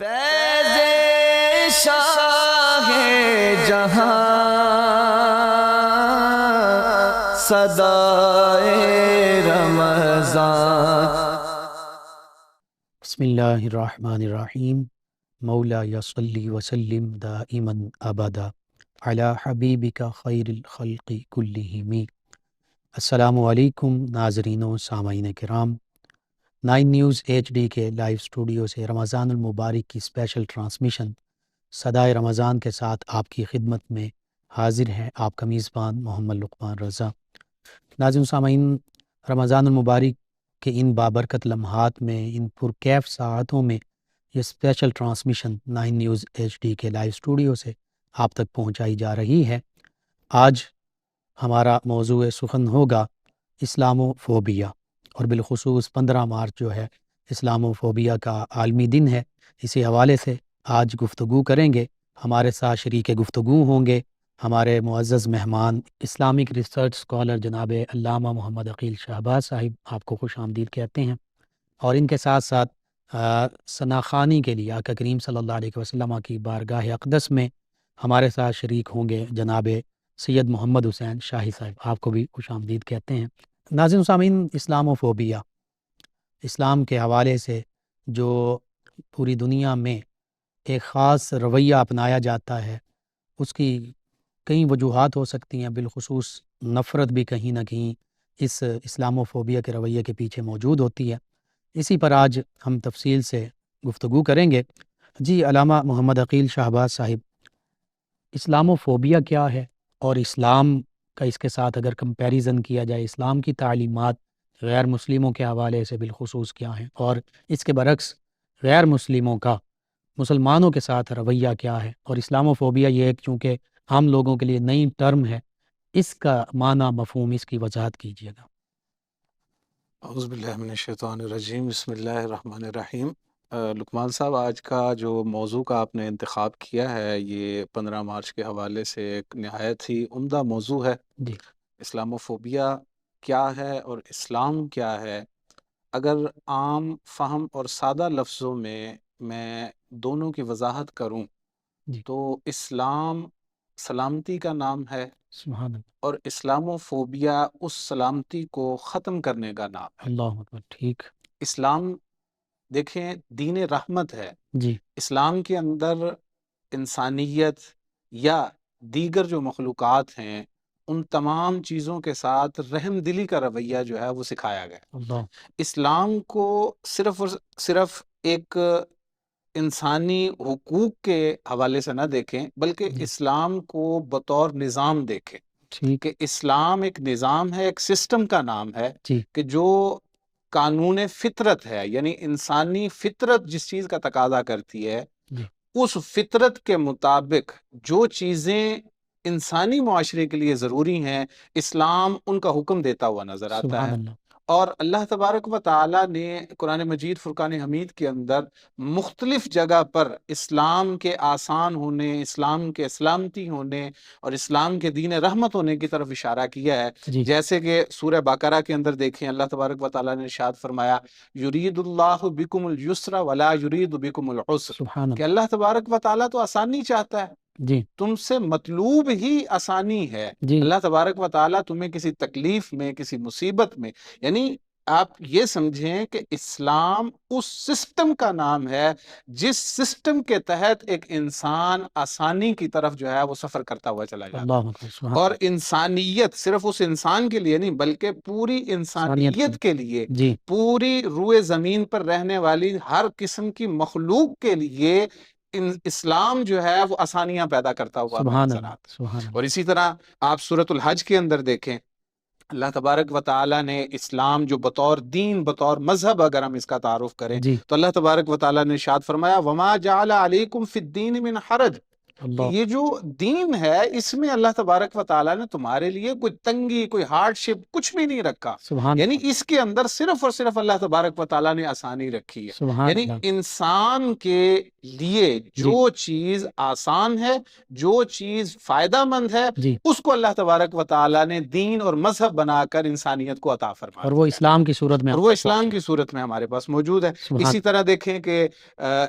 فیض شاہ جہاں صدائے رمضان۔ بسم اللہ الرحمن الرحیم۔ مولا یصلی وسلم دائما ابدا علی حبیبک خیر الخلق کلہم۔ السلام علیکم ناظرین و سامعین کرام، 9 نیوز HD کے لائیو اسٹوڈیو سے رمضان المبارک کی اسپیشل ٹرانسمیشن صدائے رمضان کے ساتھ آپ کی خدمت میں حاضر ہیں آپ کا میزبان محمد لقمان رضا۔ ناظرین و سامعین، رمضان المبارک کہ ان بابرکت لمحات میں، ان پرکیف ساعتوں میں یہ اسپیشل ٹرانسمیشن 9 نیوز HD کے لائیو اسٹوڈیو سے آپ تک پہنچائی جا رہی ہے۔ آج ہمارا موضوع سخن ہوگا اسلامو فوبیا، اور بالخصوص 15 مارچ جو ہے اسلامو فوبیا کا عالمی دن ہے۔ اسی حوالے سے آج گفتگو کریں گے۔ ہمارے ساتھ شریک گفتگو ہوں گے ہمارے معزز مہمان، اسلامک ریسرچ اسکالر جناب علامہ محمد عقیل شہباز صاحب، آپ کو خوش آمدید کہتے ہیں، اور ان کے ساتھ ساتھ ثناخوانی کے لیے آقا کریم صلی اللہ علیہ وسلم کی بارگاہ اقدس میں ہمارے ساتھ شریک ہوں گے جناب سید محمد حسین شاہی صاحب، آپ کو بھی خوش آمدید کہتے ہیں۔ ناظرین و سامعین، اسلامو فوبیا، اسلام کے حوالے سے جو پوری دنیا میں ایک خاص رویہ اپنایا جاتا ہے، اس کی کئی وجوہات ہو سکتی ہیں، بالخصوص نفرت بھی کہیں نہ کہیں اس اسلامو فوبیا کے رویے کے پیچھے موجود ہوتی ہے۔ اسی پر آج ہم تفصیل سے گفتگو کریں گے۔ جی علامہ محمد عقیل شہباز صاحب، اسلامو فوبیا کیا ہے، اور اسلام کا اس کے ساتھ اگر کمپیریزن کیا جائے، اسلام کی تعلیمات غیر مسلموں کے حوالے سے بالخصوص کیا ہیں، اور اس کے برعکس غیر مسلموں کا مسلمانوں کے ساتھ رویہ کیا ہے، اور اسلامو فوبیا یہ ایک چونکہ عام لوگوں کے لیے نئی ٹرم ہے، اس کا معنی مفہوم، اس کی وضاحت کیجیے گا۔ اعوذ باللہ من الشیطان الرجیم، بسم اللہ الرحمن الرحیم۔ لقمان صاحب، آج کا جو موضوع کا آپ نے انتخاب کیا ہے، یہ 15 مارچ کے حوالے سے ایک نہایت ہی عمدہ موضوع ہے۔ جی، اسلامو فوبیا کیا ہے اور اسلام کیا ہے؟ اگر عام فہم اور سادہ لفظوں میں دونوں کی وضاحت کروں جی، تو اسلام سلامتی کا نام ہے، سبحان اللہ، اور اسلامو فوبیا اس سلامتی کو ختم کرنے کا نام ہے۔ اللہ اکبر، ٹھیک، اسلام دیکھیں دین رحمت ہے۔ جی، اسلام کے اندر انسانیت یا دیگر جو مخلوقات ہیں ان تمام چیزوں کے ساتھ رحم دلی کا رویہ جو ہے وہ سکھایا گیا۔ اللہ، اسلام کو صرف اور صرف ایک انسانی حقوق کے حوالے سے نہ دیکھیں، بلکہ جی، اسلام کو بطور نظام دیکھیں ٹھیک، کہ اسلام ایک نظام ہے، ایک سسٹم کا نام ہے جی، کہ جو قانون فطرت ہے، یعنی انسانی فطرت جس چیز کا تقاضا کرتی ہے، جی، اس فطرت کے مطابق جو چیزیں انسانی معاشرے کے لیے ضروری ہیں، اسلام ان کا حکم دیتا ہوا نظر آتا سبحان ہے۔ اللہ، اور اللہ تبارک و تعالیٰ نے قرآن مجید فرقان حمید کے اندر مختلف جگہ پر اسلام کے آسان ہونے، اسلام کے سلامتی ہونے اور اسلام کے دین رحمت ہونے کی طرف اشارہ کیا ہے۔ جی، جیسے کہ سورہ بقرہ کے اندر دیکھیں، اللہ تبارک و تعالیٰ نے ارشاد فرمایا، یرید اللہ بکم الیسر ولا یرید بکم العسر، سبحان کہ اللہ، اللہ تبارک و تعالیٰ تو آسانی چاہتا ہے، جی، تم سے مطلوب ہی آسانی ہے۔ جی، اللہ تبارک و تعالیٰ تمہیں کسی تکلیف میں، کسی مصیبت میں، یعنی آپ یہ سمجھیں کہ اسلام اس سسٹم کا نام ہے جس سسٹم کے تحت ایک انسان آسانی کی طرف جو ہے وہ سفر کرتا ہوا چلا جاتا ہے۔ اللہ اکبر، سبحان اور انسانیت صرف اس انسان کے لیے نہیں بلکہ پوری انسانیت کے لیے، جی، پوری روئے زمین پر رہنے والی ہر قسم کی مخلوق کے لیے اسلام جو ہے وہ آسانیاں پیدا کرتا ہوا ہمیں سبحان نظر اللہ، آتا ہے۔ سبحان اللہ، اور اسی طرح آپ سورۃ الحج کے اندر دیکھیں، اللہ تبارک و تعالیٰ نے اسلام جو بطور دین، بطور مذہب اگر ہم اس کا تعارف کریں جی، تو اللہ تبارک و تعالیٰ نے ارشاد فرمایا، وما جعل علیکم فی الدین من حرج، کہ اللہ یہ جو دین ہے اس میں اللہ تبارک و تعالیٰ نے تمہارے لیے کوئی تنگی، کوئی ہارڈ شپ کچھ بھی نہیں رکھا، سبحان یعنی اللہ اس کے اندر صرف اور صرف اللہ تبارک و تعالیٰ نے آسانی رکھی ہے۔ سبحان یعنی اللہ انسان کے لیے جی جو چیز آسان ہے، جو چیز فائدہ مند ہے، جی، اس کو اللہ تبارک و تعالیٰ نے دین اور مذہب بنا کر انسانیت کو عطا فرما اور دیا وہ اسلام کی صورت میں اور ہم وہ تک اسلام پہنچے۔ کی صورت میں ہمارے پاس موجود ہے۔ سبحان اسی طرح دیکھیں کہ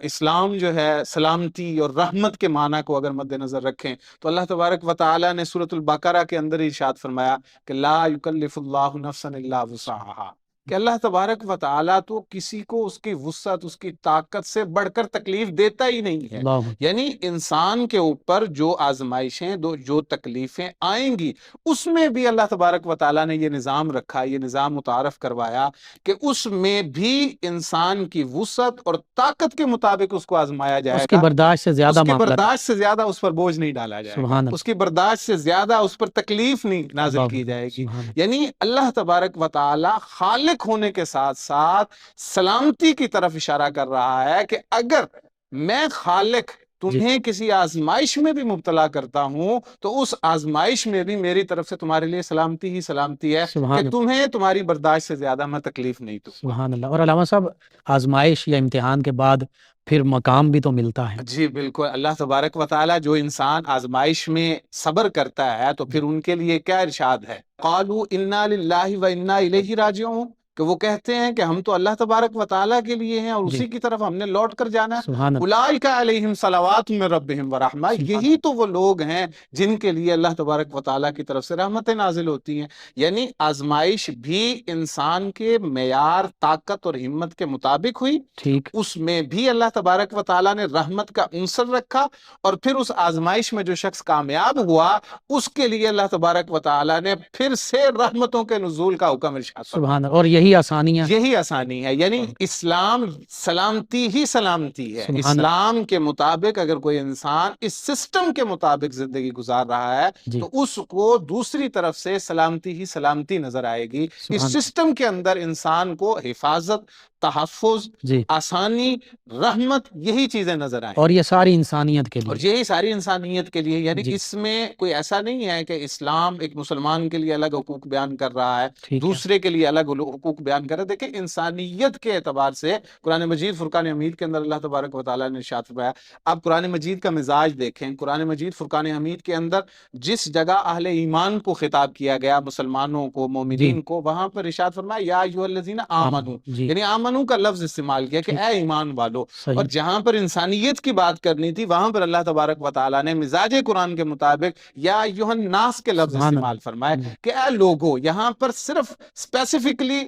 اسلام جو ہے سلامتی اور رحمت کے معنی کو اگر مد نظر رکھیں تو اللہ تبارک و تعالیٰ نے سورۃ البقرہ کے اندر ارشاد فرمایا کہ لا یکلف اللہ نفسا الا وسعها، کہ اللہ تبارک و تعالیٰ تو کسی کو اس کی وسعت، اس کی طاقت سے بڑھ کر تکلیف دیتا ہی نہیں ہے۔ اللہ یعنی انسان کے اوپر جو آزمائشیں، جو تکلیفیں آئیں گی، اس میں بھی اللہ تبارک و تعالیٰ نے یہ نظام رکھا، یہ نظام متعارف کروایا کہ اس میں بھی انسان کی وسعت اور طاقت کے مطابق اس کو آزمایا جائے اس کی گا، برداشت سے زیادہ اس کی معاملہ نہیں۔ برداشت سے زیادہ اس پر بوجھ نہیں ڈالا جائے گا، سبحان اس کی برداشت سے زیادہ اس پر تکلیف نہیں نازل اللہ کی جائے گی۔ سبحان یعنی اللہ تبارک و تعالی خالق ہونے کے ساتھ ساتھ سلامتی کی طرف اشارہ کر رہا ہے کہ اگر میں خالق تمہیں کسی آزمائش میں بھی مبتلا کرتا ہوں تو اس آزمائش میں بھی میری طرف سے تمہارے لیے سلامتی ہی سلامتی ہے سبحان کہ اللہ تمہیں تمہاری برداشت سے زیادہ میں تکلیف نہیں دوں گا۔ سبحان اللہ۔ اور علامہ صاحب، آزمائش یا امتحان کے بعد پھر مقام بھی تو ملتا ہے۔ جی بالکل، اللہ تبارک و تعالیٰ جو انسان آزمائش میں صبر کرتا ہے تو پھر ان کے لیے کیا ارشاد ہے؟ قالوا انا للہ و انا الیہ راجعون، کہ وہ کہتے ہیں کہ ہم تو اللہ تبارک و تعالیٰ کے لیے ہیں اور جی اسی کی طرف ہم نے لوٹ کر جانا ہے۔ سبحان اللہ اولئک علیہم صلوات من ربہم ورحمہ، سبحان یہی تو وہ لوگ ہیں جن کے لیے اللہ تبارک و تعالیٰ کی طرف سے رحمتیں نازل ہوتی ہیں۔ یعنی آزمائش بھی انسان کے معیار، طاقت اور ہمت کے مطابق ہوئی، ٹھیک اس میں بھی اللہ تبارک و تعالیٰ نے رحمت کا عنصر رکھا، اور پھر اس آزمائش میں جو شخص کامیاب ہوا اس کے لیے اللہ تبارک و تعالیٰ نے پھر سے رحمتوں کے نزول کا حکم ارشاد فرمایا۔ سبحان اللہ، اور یہی آسانیاں یہی آسانی ہے، یعنی اسلام سلامتی ہی سلامتی ہے۔ سبحان اللہ اسلام کے مطابق اگر کوئی انسان اس سسٹم کے مطابق زندگی گزار رہا ہے جی تو اس کو دوسری طرف سے سلامتی ہی سلامتی نظر آئے گی۔ سبحان اس اللہ سسٹم کے اندر انسان کو حفاظت، تحفظ، جی، آسانی، رحمت، یہی چیزیں نظر آئیں، اور یہ ساری انسانیت کے اور لیے۔ یہی ساری انسانیت کے لیے۔ یعنی جی اس میں کوئی ایسا نہیں ہے کہ اسلام ایک مسلمان کے لیے الگ حقوق بیان کر رہا ہے، ٹھیک ہے دوسرے کے لیے الگ حقوق بیان کر رہا ہے۔ دیکھیں انسانیت کے اعتبار سے قرآن مجید فرقان حمید کے اندر اللہ تبارک و تعالیٰ نے ارشاد فرمایا۔ آپ قرآن مجید کا مزاج دیکھیں، قرآن مجید فرقان حمید کے اندر جس جگہ اہل ایمان کو خطاب کیا گیا، مسلمانوں کو، جی مومنین کو، وہاں پر ارشاد فرمایا یا ایھا الذین آمنوا، جی یعنی آمنو کا لفظ استعمال کیا کہ ٹھیک اے ایمان والو۔ اور صحیح جہاں پر انسانیت کی بات کرنی تھی وہاں پر اللہ تبارک و تعالیٰ نے مزاج قرآن کے مطابق یا ایھا الناس کے لفظ سبحان استعمال فرمائے اللہ کہ اے لوگو۔ یہاں پر صرف اسپیسیفکلی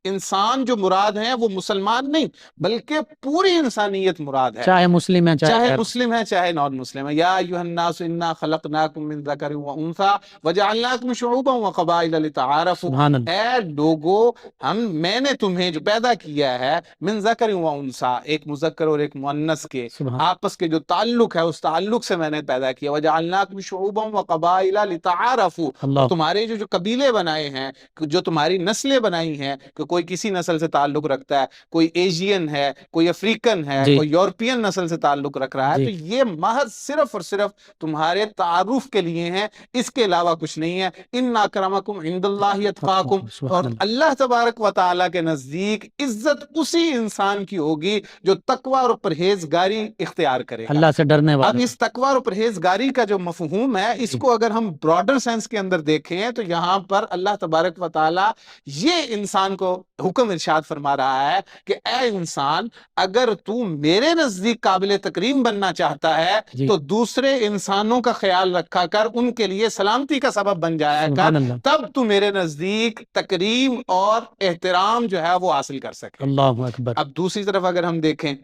انسان جو مراد ہیں وہ مسلمان نہیں بلکہ پوری انسانیت مراد ہے، چاہے مسلم ہے چاہے غیر مسلم ہے چاہے نان مسلم ہے۔ یا ایھا الناس انا خلقناکم من ذکر و انثی وجعلناکم شعوبا وقبائل لتعارفوا، سبحان اللہ اے لوگو میں نے تمہیں جو پیدا کیا ہے من ذکر و انثی، ایک مذکر اور ایک مؤنث کے سبحان آپس کے جو تعلق ہے اس تعلق سے میں نے پیدا کیا۔ وجعلناکم شعوبا وقبائل لتعارفوا، اللہ تمہارے جو قبیلے بنائے ہیں، جو تمہاری نسلیں بنائی ہیں، کہ کوئی کسی نسل سے تعلق رکھتا ہے، کوئی ایشین ہے، کوئی افریقن ہے، جی کوئی یورپین نسل سے تعلق رکھ رہا ہے، جی تو یہ محض صرف اور صرف تمہارے تعارف کے لیے ہیں، اس کے علاوہ کچھ نہیں ہے۔ ان اکرمکم عند اللہ اتقاکم، اور سبحان اللہ اللہ تبارک و تعالیٰ کے نزدیک عزت اسی انسان کی ہوگی جو تقوی اور پرہیزگاری اختیار کرے گا۔ اللہ سے ڈرنے اب والا۔ اس تقوی اور پرہیزگاری کا جو مفہوم ہے اس جی کو اگر ہم براڈر سینس کے اندر دیکھیں تو یہاں پر اللہ تبارک و تعالیٰ یہ انسان کو حکم ارشاد فرما رہا ہے کہ اے انسان، اگر تو میرے نزدیک قابل تکریم بننا چاہتا ہے جی تو دوسرے انسانوں کا خیال رکھا کر، ان کے لیے سلامتی کا سبب بن جایا کر، سبحان اللہ تب تو میرے نزدیک تکریم اور احترام جو ہے وہ حاصل کر سکے۔ اللہ اکبر۔ اب دوسری طرف اگر ہم دیکھیں،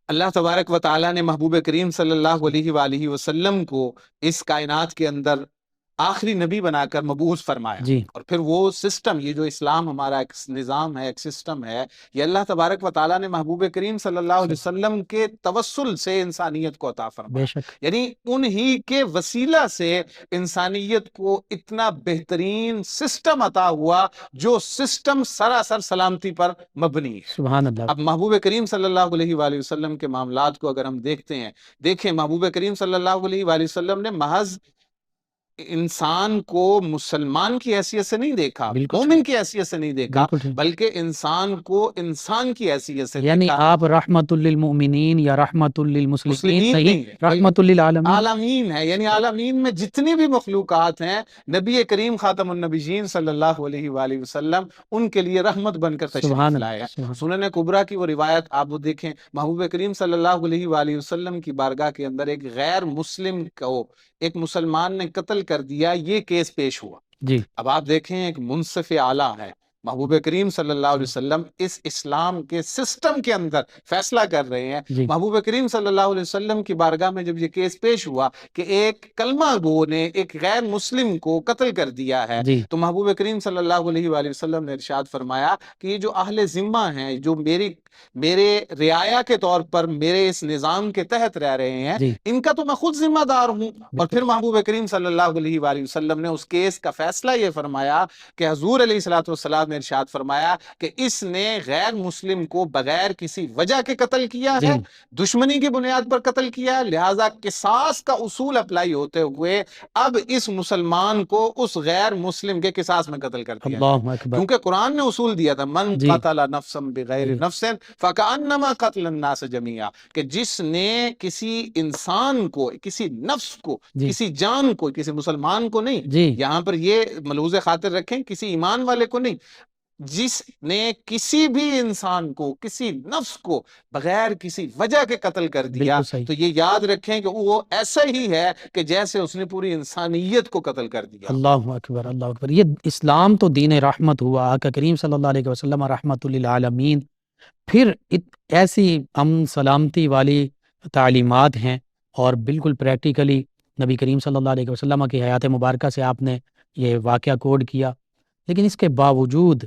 اللہ تبارک و تعالیٰ نے محبوب کریم صلی اللہ علیہ وآلہ وسلم کو اس کائنات کے اندر آخری نبی بنا کر مبعوث فرمایا، جی اور پھر وہ سسٹم، یہ جو اسلام ہمارا ایک نظام ہے، ایک سسٹم ہے، یہ اللہ تبارک و تعالیٰ نے محبوب کریم صلی اللہ علیہ وسلم کے توسل سے انسانیت کو عطا بے فرمایا، شک، یعنی انہی کے وسیلہ سے انسانیت کو اتنا بہترین سسٹم عطا ہوا جو سسٹم سراسر سلامتی پر مبنی ہے۔ سبحان اللہ، اب محبوب کریم صلی اللہ علیہ وآلہ وسلم کے معاملات کو اگر ہم دیکھتے ہیں، دیکھیں محبوب کریم صلی اللہ علیہ وآلہ وسلم نے محض انسان کو مسلمان کی حیثیت سے نہیں دیکھا، بالکل مومن کی حیثیت سے نہیں دیکھا، بالکل ٹھیک، بلکہ انسان کو انسان کی حیثیت سے یعنی دیکھا۔ آپ رحمت للمؤمنین یا رحمت للمسلمین مسلمین نہیں، نہیں ہے، رحمت للعالمین، عالمین ہے، یعنی عالمین میں جتنی بھی مخلوقات ہیں، نبی کریم خاتم النبیین صلی اللہ علیہ وآلہ وسلم ان کے لیے رحمت بن کر سبحان تشریف اللہ، لائے ہیں۔ سبحان سنن کبریٰ کی وہ روایت آپ وہ دیکھیں، محبوب کریم صلی اللہ علیہ وآلہ وسلم کی بارگاہ کے اندر ایک غیر مسلم کو ایک مسلمان نے قتل کر دیا، یہ کیس پیش ہوا۔ جی اب آپ دیکھیں ایک منصف اعلیٰ ہے، محبوب کریم صلی اللہ علیہ وسلم اس اسلام کے سسٹم کے اندر فیصلہ کر رہے ہیں۔ جی محبوب کریم صلی اللہ علیہ وسلم کی بارگاہ میں جب یہ کیس پیش ہوا کہ ایک کلمہ گو نے ایک غیر مسلم کو قتل کر دیا ہے، جی تو محبوب کریم صلی اللہ علیہ وآلہ وسلم نے ارشاد فرمایا کہ یہ جو اہل ذمہ ہیں، جو میرے رعایا کے طور پر میرے اس نظام کے تحت رہ رہے ہیں، جی ان کا تو میں خود ذمہ دار ہوں۔ اور پھر محبوب کریم صلی اللہ علیہ وآلہ وسلم نے اس کیس کا فیصلہ یہ فرمایا کہ حضور علیہ الصلوۃ والسلام نے ارشاد فرمایا کہ اس نے غیر مسلم کو بغیر کسی وجہ کے قتل کیا جی ہے، دشمنی کی بنیاد پر قتل کیا ہے، لہٰذا قصاص کا اصول اپلائی ہوتے ہوئے اب اس مسلمان کو اس غیر مسلم کے قصاص میں قتل کر دیا جائے، اللہ اکبر، کیونکہ قرآن نے اصول دیا تھا من جی قتل نفسا بغیر جی نفس فکأنما قتل الناس جميعا، کہ جس نے کسی انسان کو، کسی نفس کو، جی کسی جان کو، کسی مسلمان کو نہیں، جی یہاں پر یہ ملحوظ خاطر رکھیں، کسی ایمان والے کو نہیں، جس نے کسی بھی انسان کو، کسی نفس کو بغیر کسی وجہ کے قتل کر دیا، بالکل صحیح، تو یہ یاد رکھیں کہ وہ ایسا ہی ہے کہ جیسے اس نے پوری انسانیت کو قتل کر دیا۔ اللہ اکبر، اللہ اکبر، یہ اسلام تو دین رحمت ہوا، آقا کریم صلی اللہ علیہ وسلم رحمت للعالمین، پھر ایسی امن سلامتی والی تعلیمات ہیں، اور بالکل پریکٹیکلی نبی کریم صلی اللہ علیہ وسلم کی حیات مبارکہ سے آپ نے یہ واقعہ کوڈ کیا، لیکن اس کے باوجود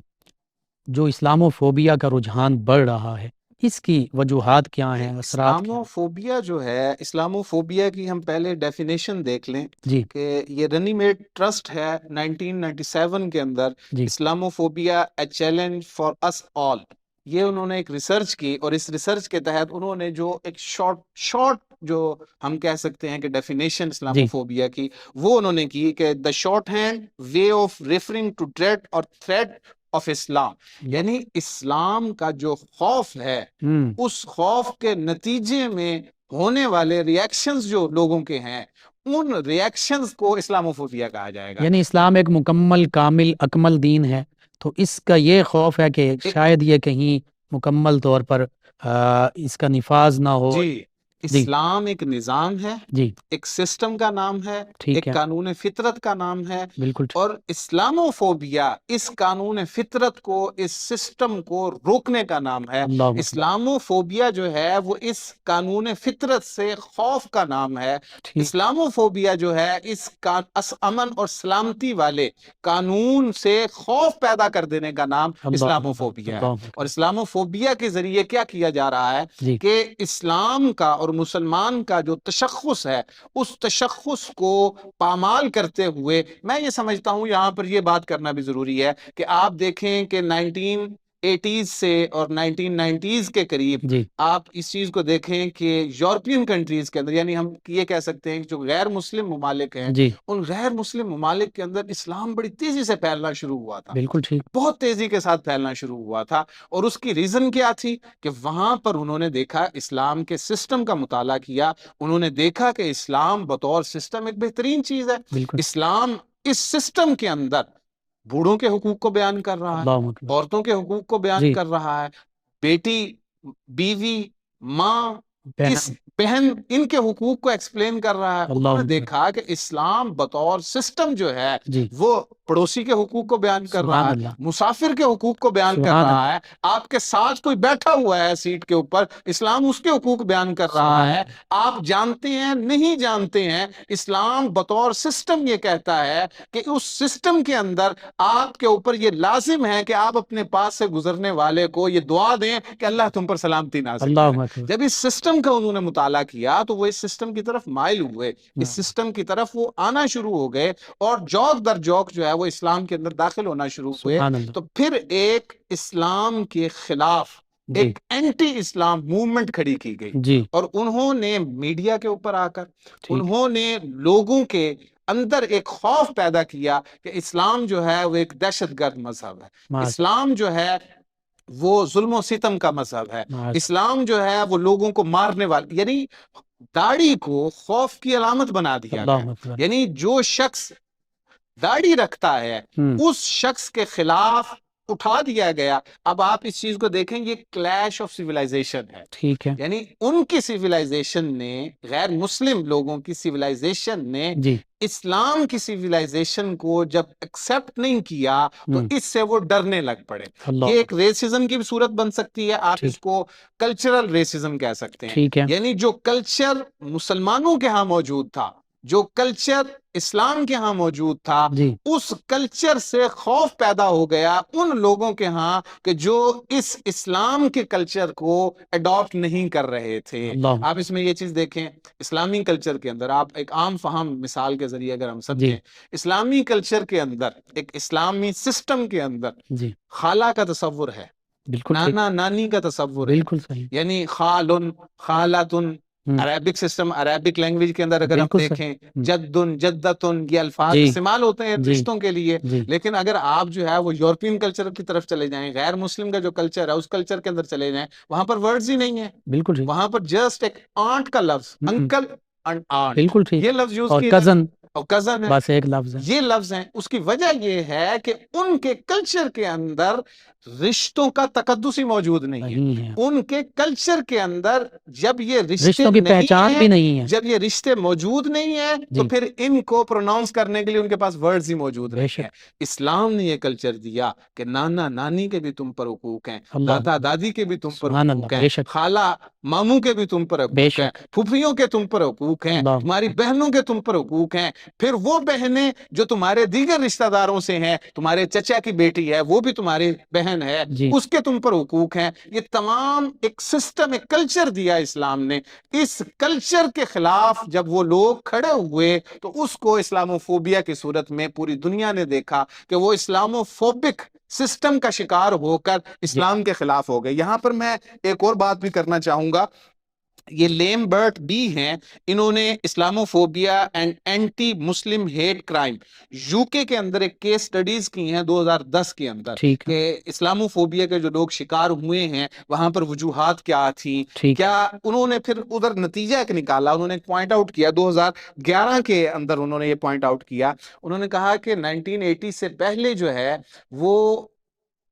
جو اسلاموفوبیا کا رجحان بڑھ رہا ہے، اس کی وجوہات کیا ہیں، اثرات کیا ہیں؟ اسلاموفوبیا جو ہے، اسلاموفوبیا کی ہم پہلے ڈیفینیشن دیکھ لیں جی کہ یہ رنی میڈ ٹرسٹ ہے 1997 کے اندر، جی اسلاموفوبیا اے چیلنج فار اس آل، یہ انہوں نے ایک ریسرچ کی، اور اس ریسرچ کے تحت انہوں نے جو ایک شارٹ جو ہم کہہ سکتے ہیں کہ ڈیفینیشن اسلاموفوبیا کی، وہ انہوں نے کی کہ the shorthand way of referring to dread اور تھریٹ آف اسلام، یعنی اسلام کا جو خوف ہے، ہم اس خوف کے نتیجے میں ہونے والے ریاکشنز جو لوگوں کے ہیں، ان ریاکشنز کو اسلاموفوبیا کہا جائے گا۔ یعنی اسلام ایک مکمل کامل اکمل دین ہے، تو اس کا یہ خوف ہے کہ شاید یہ کہیں مکمل طور پر اس کا نفاذ نہ ہو۔ جی، اسلام ایک نظام ہے، جی ایک سسٹم کا نام ہے، ٹھیک ایک ہے، قانون فطرت کا نام ہے، بالکل ٹھیک، اور اسلاموفوبیا اس قانون فطرت کو، اس سسٹم کو روکنے کا نام ہے۔ اللہ اکبر، اسلاموفوبیا جو ہے وہ اس قانون فطرت سے خوف کا نام ہے۔ ٹھیک، اسلاموفوبیا جو ہے اس امن اور سلامتی والے قانون سے خوف پیدا کر دینے کا نام اللہ اسلاموفوبیا ہے۔ اللہ اکبر، اور اسلاموفوبیا کے ذریعے کیا کیا جا رہا ہے جی کہ اسلام کا اور مسلمان کا جو تشخص ہے، اس تشخص کو پامال کرتے ہوئے، میں یہ سمجھتا ہوں یہاں پر یہ بات کرنا بھی ضروری ہے کہ آپ دیکھیں کہ 1980s سے اور 1990s کے قریب جی آپ اس چیز کو دیکھیں کہ یورپین کنٹریز کے اندر، یعنی ہم یہ کہہ سکتے ہیں کہ جو غیر مسلم ممالک ہیں، جی ان غیر مسلم ممالک کے اندر اسلام بڑی تیزی سے پھیلنا شروع ہوا تھا، بالکل ٹھیک، بہت تیزی کے ساتھ پھیلنا شروع ہوا تھا، اور اس کی ریزن کیا تھی کہ وہاں پر انہوں نے دیکھا، اسلام کے سسٹم کا مطالعہ کیا، انہوں نے دیکھا کہ اسلام بطور سسٹم ایک بہترین چیز ہے۔ بالکل اسلام اس سسٹم کے اندر بوڑھوں کے حقوق کو بیان کر رہا ہے، اللہ اکبر، عورتوں کے حقوق کو بیان جی کر رہا ہے، بیٹی، بیوی، ماں، بہن، بہن، ان کے حقوق کو ایکسپلین کر رہا ہے۔ اللہ انہوں نے اکبر، دیکھا کہ اسلام بطور سسٹم جو ہے جی وہ پڑوسی کے حقوق کو بیان کر سبحان رہا ہے، اللہ، مسافر کے حقوق کو بیان کر سبحان رہا ہے، آپ کے ساتھ کوئی بیٹھا ہوا ہے سیٹ کے اوپر، اسلام اس کے حقوق بیان کر رہا سبحان ہے۔ آپ جانتے ہیں نہیں جانتے ہیں، اسلام بطور سسٹم یہ کہتا ہے کہ اس سسٹم کے اندر آپ کے اوپر یہ لازم ہے کہ آپ اپنے پاس سے گزرنے والے کو یہ دعا دیں کہ اللہ تم پر سلامتی نازل کرے۔ اللہ اکبر، جب اس سسٹم کا انہوں نے مطالعہ کیا تو وہ اس سسٹم کی طرف مائل ہوئے، اس سسٹم کی طرف وہ آنا شروع ہو گئے، اور جوک در جوک جو ہے وہ اسلام کے اندر داخل ہونا شروع ہوئے۔ سبحان اللہ، تو پھر ایک اسلام کے خلاف جی ایک اینٹی اسلام موومنٹ کھڑی کی گئی، جی اور انہوں نے میڈیا کے اوپر آ کر ٹھیک، انہوں نے لوگوں کے اندر ایک خوف پیدا کیا کہ اسلام جو ہے وہ ایک دہشت گرد مذہب ہے، معاذ اسلام جو ہے وہ ظلم و ستم کا مذہب ہے، معاذ، اسلام جو ہے وہ لوگوں کو مارنے والا، یعنی داڑھی کو خوف کی علامت بنا دیا اللہ گیا۔ اکبر، یعنی جو شخص داڑھی رکھتا ہے اس شخص کے خلاف اٹھا دیا گیا۔ اب آپ اس چیز کو دیکھیں، یہ کلیش آف سیولائزیشن ہے، ٹھیک ہے، یعنی ان کی سیولائزیشن نے، غیر مسلم لوگوں کی سیولائزیشن نے جی اسلام کی سیولائزیشن کو جب ایکسپٹ نہیں کیا تو ہم، اس سے وہ ڈرنے لگ پڑے۔ اللہ یہ ایک ریسزم کی بھی صورت بن سکتی ہے، آپ ٹھیک، اس کو کلچرل ریسزم کہہ سکتے ہیں، ٹھیک ہے، یعنی جو کلچر مسلمانوں کے ہاں موجود تھا، جو کلچر اسلام کے ہاں موجود تھا، جی اس کلچر سے خوف پیدا ہو گیا ان لوگوں کے ہاں کہ جو اس اسلام کے کلچر کو اڈاپٹ نہیں کر رہے تھے۔ اللہ آپ اس میں یہ چیز دیکھیں، اسلامی کلچر کے اندر آپ ایک عام فہم مثال کے ذریعے اگر ہم جی سمجھیں، اسلامی کلچر کے اندر، ایک اسلامی سسٹم کے اندر جی خالہ کا تصور ہے، بالکل ٹھیک، نانا نانی کا تصور ہے، بالکل صحیح، یعنی خالن خالاتن، ہم، عربک سسٹم، عربک لینگویج کے اندر اگر ہم بالکل دیکھیں صحیح، ہم، جدن جدتن، یہ الفاظ جی استعمال ہوتے ہیں جی رشتوں کے لیے، جی لیکن اگر آپ جو ہے وہ یورپین کلچر کی طرف چلے جائیں، غیر مسلم کا جو کلچر ہے اس کلچر کے اندر چلے جائیں، وہاں پر ورڈز ہی نہیں ہیں، بالکل ٹھیک، وہاں پر جسٹ ایک آنٹ کا لفظ، ہم، انکل اینڈ آنٹ، بالکل ٹھیک، یہ لفظ یوز اور کیے جاتے کزن ہیں، اور کزن ہے، بس ایک لفظ ہے، یہ لفظ ہیں۔ اس کی وجہ یہ ہے کہ ان کے کلچر کے اندر رشتوں کا تقدس ہی موجود نہیں ہے، نہیں ہے، ان کے کلچر کے اندر جب یہ رشتے رشتوں کی نہیں پہچان بھی ہیں، نہیں ہے، جب یہ رشتے موجود نہیں ہیں تو جی پھر ان کو پروناؤنس کرنے کے لیے ان کے پاس ورڈز ہی موجود بے نہیں شک، ہیں۔ اسلام نے یہ کلچر دیا کہ نانا نانی کے بھی تم پر حقوق ہیں، اللہ دادا اکبر، دادی کے بھی تم پر سبحان اللہ، حقوق ہیں، بے شک، خالہ ماموں کے بھی تم پر بے حقوق ہیں، شک، پھوپھیوں کے تم پر حقوق ہیں، اللہ تمہاری بہنوں کے تم پر حقوق ہیں، پھر وہ بہنیں جو تمہارے دیگر رشتہ داروں سے ہیں، تمہارے چچا کی بیٹی ہے وہ بھی تمہاری بہن ہے، جی اس کے تم پر حقوق ہیں۔ یہ تمام ایک سسٹم، ایک کلچر دیا اسلام نے۔ اس کلچر کے خلاف جب وہ لوگ کھڑے ہوئے تو اس کو اسلاموفوبیا کی صورت میں پوری دنیا نے دیکھا کہ وہ اسلاموفوبک سسٹم کا شکار ہو کر اسلام کے خلاف ہو گئے۔ یہاں پر میں ایک اور بات بھی کرنا چاہوں گا، یہ لیمبرٹ بی ہیں، انہوں نے Islamophobia and anti Muslim hate crime UK کے اندر ایک کیس سٹڈیز کی ہیں 2010 کے اندر ٹھیک ہے، کہ اسلاموفوبیا کے جو لوگ شکار ہوئے ہیں وہاں پر وجوہات کیا تھیں، ٹھیک، کیا انہوں نے پھر ادھر نتیجہ ایک نکالا، انہوں نے پوائنٹ آؤٹ کیا 2011 کے اندر، انہوں نے یہ پوائنٹ آؤٹ کیا، انہوں نے کہا کہ 1980 سے پہلے جو ہے وہ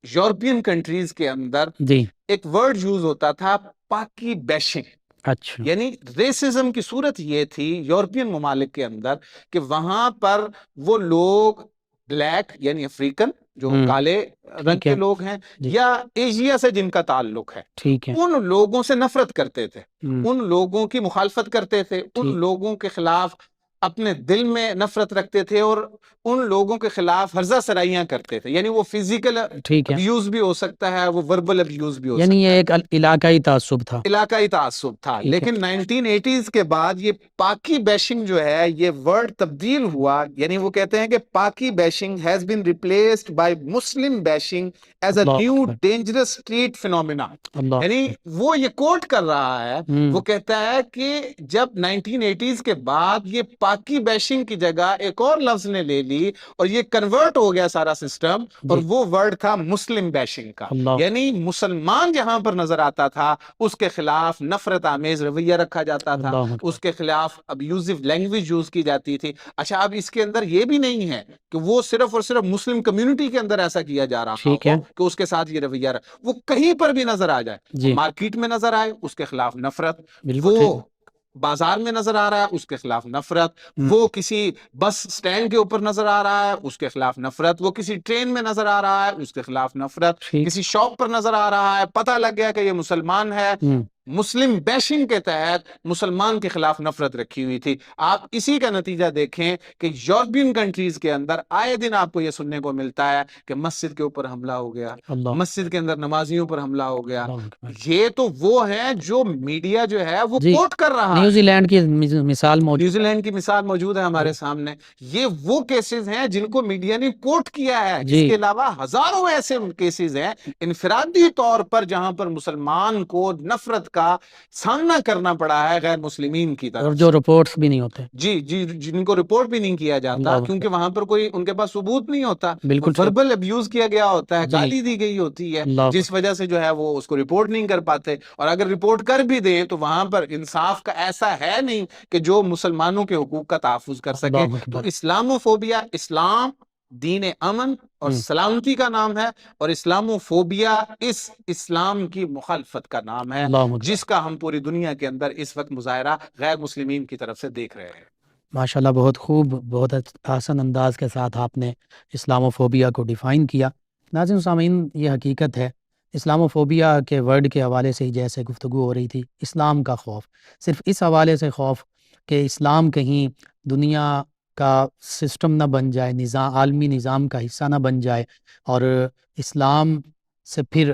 یورپین کنٹریز کے اندر جی ایک ورڈ یوز ہوتا تھا پاکی بیشنگ، اچھا، یعنی ریسزم کی صورت یہ تھی یورپین ممالک کے اندر کہ وہاں پر وہ لوگ بلیک یعنی افریقن جو ہم، کالے رنگ ٹھیک کے ہے، لوگ ہیں جی یا ایشیا سے جن کا تعلق ہے، ٹھیک ہے، ان لوگوں سے نفرت کرتے تھے، ہم، ان لوگوں کی مخالفت کرتے تھے، ان ٹھیک، لوگوں کے خلاف اپنے دل میں نفرت رکھتے تھے، اور ان لوگوں کے خلاف ہرزہ سرائیاں کرتے تھے، یعنی وہ فزیکل ٹھیک ہے، ابیوز بھی ہو سکتا ہے، وہ وربل ابیوز بھی ہو یعنی سکتا یہ ہے، ایک علاقائی تعصب تھا، علاقائی تعصب تھا۔ ٹھیک ہے، لیکن 1980s کے بعد یہ پاکی بیشنگ جو ہے یہ ورڈ تبدیل ہوا، یعنی وہ کہتے ہیں کہ Paki bashing has been replaced by Muslim bashing as a Allah new Akbar, dangerous street phenomena, Allah یعنی اکبر، وہ یہ کوٹ کر رہا ہے، ہم، وہ کہتا ہے کہ جب 1980s کے بعد یہ پاکی بیشنگ کی جگہ ایک اور لفظ نے لے لی اور یہ کنورٹ ہو گیا سارا سسٹم، اور جی وہ ورڈ تھا مسلم بیشنگ کا، اللہ یعنی مسلمان جہاں پر نظر آتا تھا اس کے خلاف نفرت آمیز رویہ رکھا جاتا تھا، اللہ اکبر، اس کے خلاف ابیوزو لینگویج یوز کی جاتی تھی۔ اچھا، اب اس کے اندر یہ بھی نہیں ہے کہ وہ صرف اور صرف مسلم کمیونٹی کے اندر ایسا کیا جا رہا ٹھیک ہو ہے، کہ اس کے ساتھ یہ رویہ وہ کہیں پر بھی نظر آ جائے، جی مارکیٹ میں نظر آئے اس کے خلاف نفرت، بالکل وہ ٹھیک، بازار میں نظر آ رہا ہے اس کے خلاف نفرت، وہ کسی بس سٹینڈ کے اوپر نظر آ رہا ہے اس کے خلاف نفرت، وہ کسی ٹرین میں نظر آ رہا ہے اس کے خلاف نفرت، ٹھیک کسی شاپ پر نظر آ رہا ہے پتہ لگ گیا کہ یہ مسلمان ہے، مسلم بیشنگ کے تحت مسلمان کے خلاف نفرت رکھی ہوئی تھی۔ آپ اسی کا نتیجہ دیکھیں کہ یورپین کنٹریز کے اندر آئے دن آپ کو یہ سننے کو ملتا ہے کہ مسجد کے اوپر حملہ ہو گیا، اللہ مسجد کے اندر نمازیوں پر حملہ ہو گیا۔ اللہ اکبر۔ یہ تو وہ ہیں جو میڈیا جو ہے وہ جی، کوٹ کر رہا ہے۔ نیوزی لینڈ کی مثال موجود نیوزی لینڈ کی مثال موجود ہے ہمارے سامنے۔ یہ وہ کیسز ہیں جن کو میڈیا نے کوٹ کیا ہے، اس جی کے علاوہ ہزاروں ایسے کیسز ہیں انفرادی طور پر جہاں پر مسلمان کو نفرت کا سامنا کرنا پڑا ہے غیر مسلمین کی اور طرف جو سے۔ رپورٹس بھی نہیں ہوتے۔ جی جی، جن کو رپورٹ بھی نہیں کیا جاتا اللہ کیونکہ وہاں پر کوئی ان کے پاس ثبوت نہیں ہوتا، بالکل صحیح۔ وربل ابیوز کیا گیا ہوتا ہے، جی گالی دی گئی ہوتی ہے، اللہ جس وجہ سے جو ہے وہ اس کو رپورٹ نہیں کر پاتے، اور اگر رپورٹ کر بھی دیں تو وہاں پر انصاف کا ایسا ہے نہیں کہ جو مسلمانوں کے حقوق کا تحفظ کر سکے۔ اللہ تو اکبر۔ اسلاموفوبیا، اسلام دین امن اور سلامتی کا نام ہے، اور اسلاموفوبیا اس اسلام کی مخالفت کا نام ہے اللہ اکبر۔ جس کا ہم پوری دنیا کے اندر اس وقت مظاہرہ غیر مسلمین کی طرف سے دیکھ رہے ہیں۔ ماشاءاللہ، بہت خوب، بہت آسان انداز کے ساتھ آپ نے اسلاموفوبیا کو ڈیفائن کیا۔ ناظرین سامعین، یہ حقیقت ہے، اسلاموفوبیا کے ورڈ کے حوالے سے ہی جیسے گفتگو ہو رہی تھی، اسلام کا خوف، صرف اس حوالے سے خوف کہ اسلام کہیں دنیا کا سسٹم نہ بن جائے، نظام، عالمی نظام کا حصہ نہ بن جائے، اور اسلام سے پھر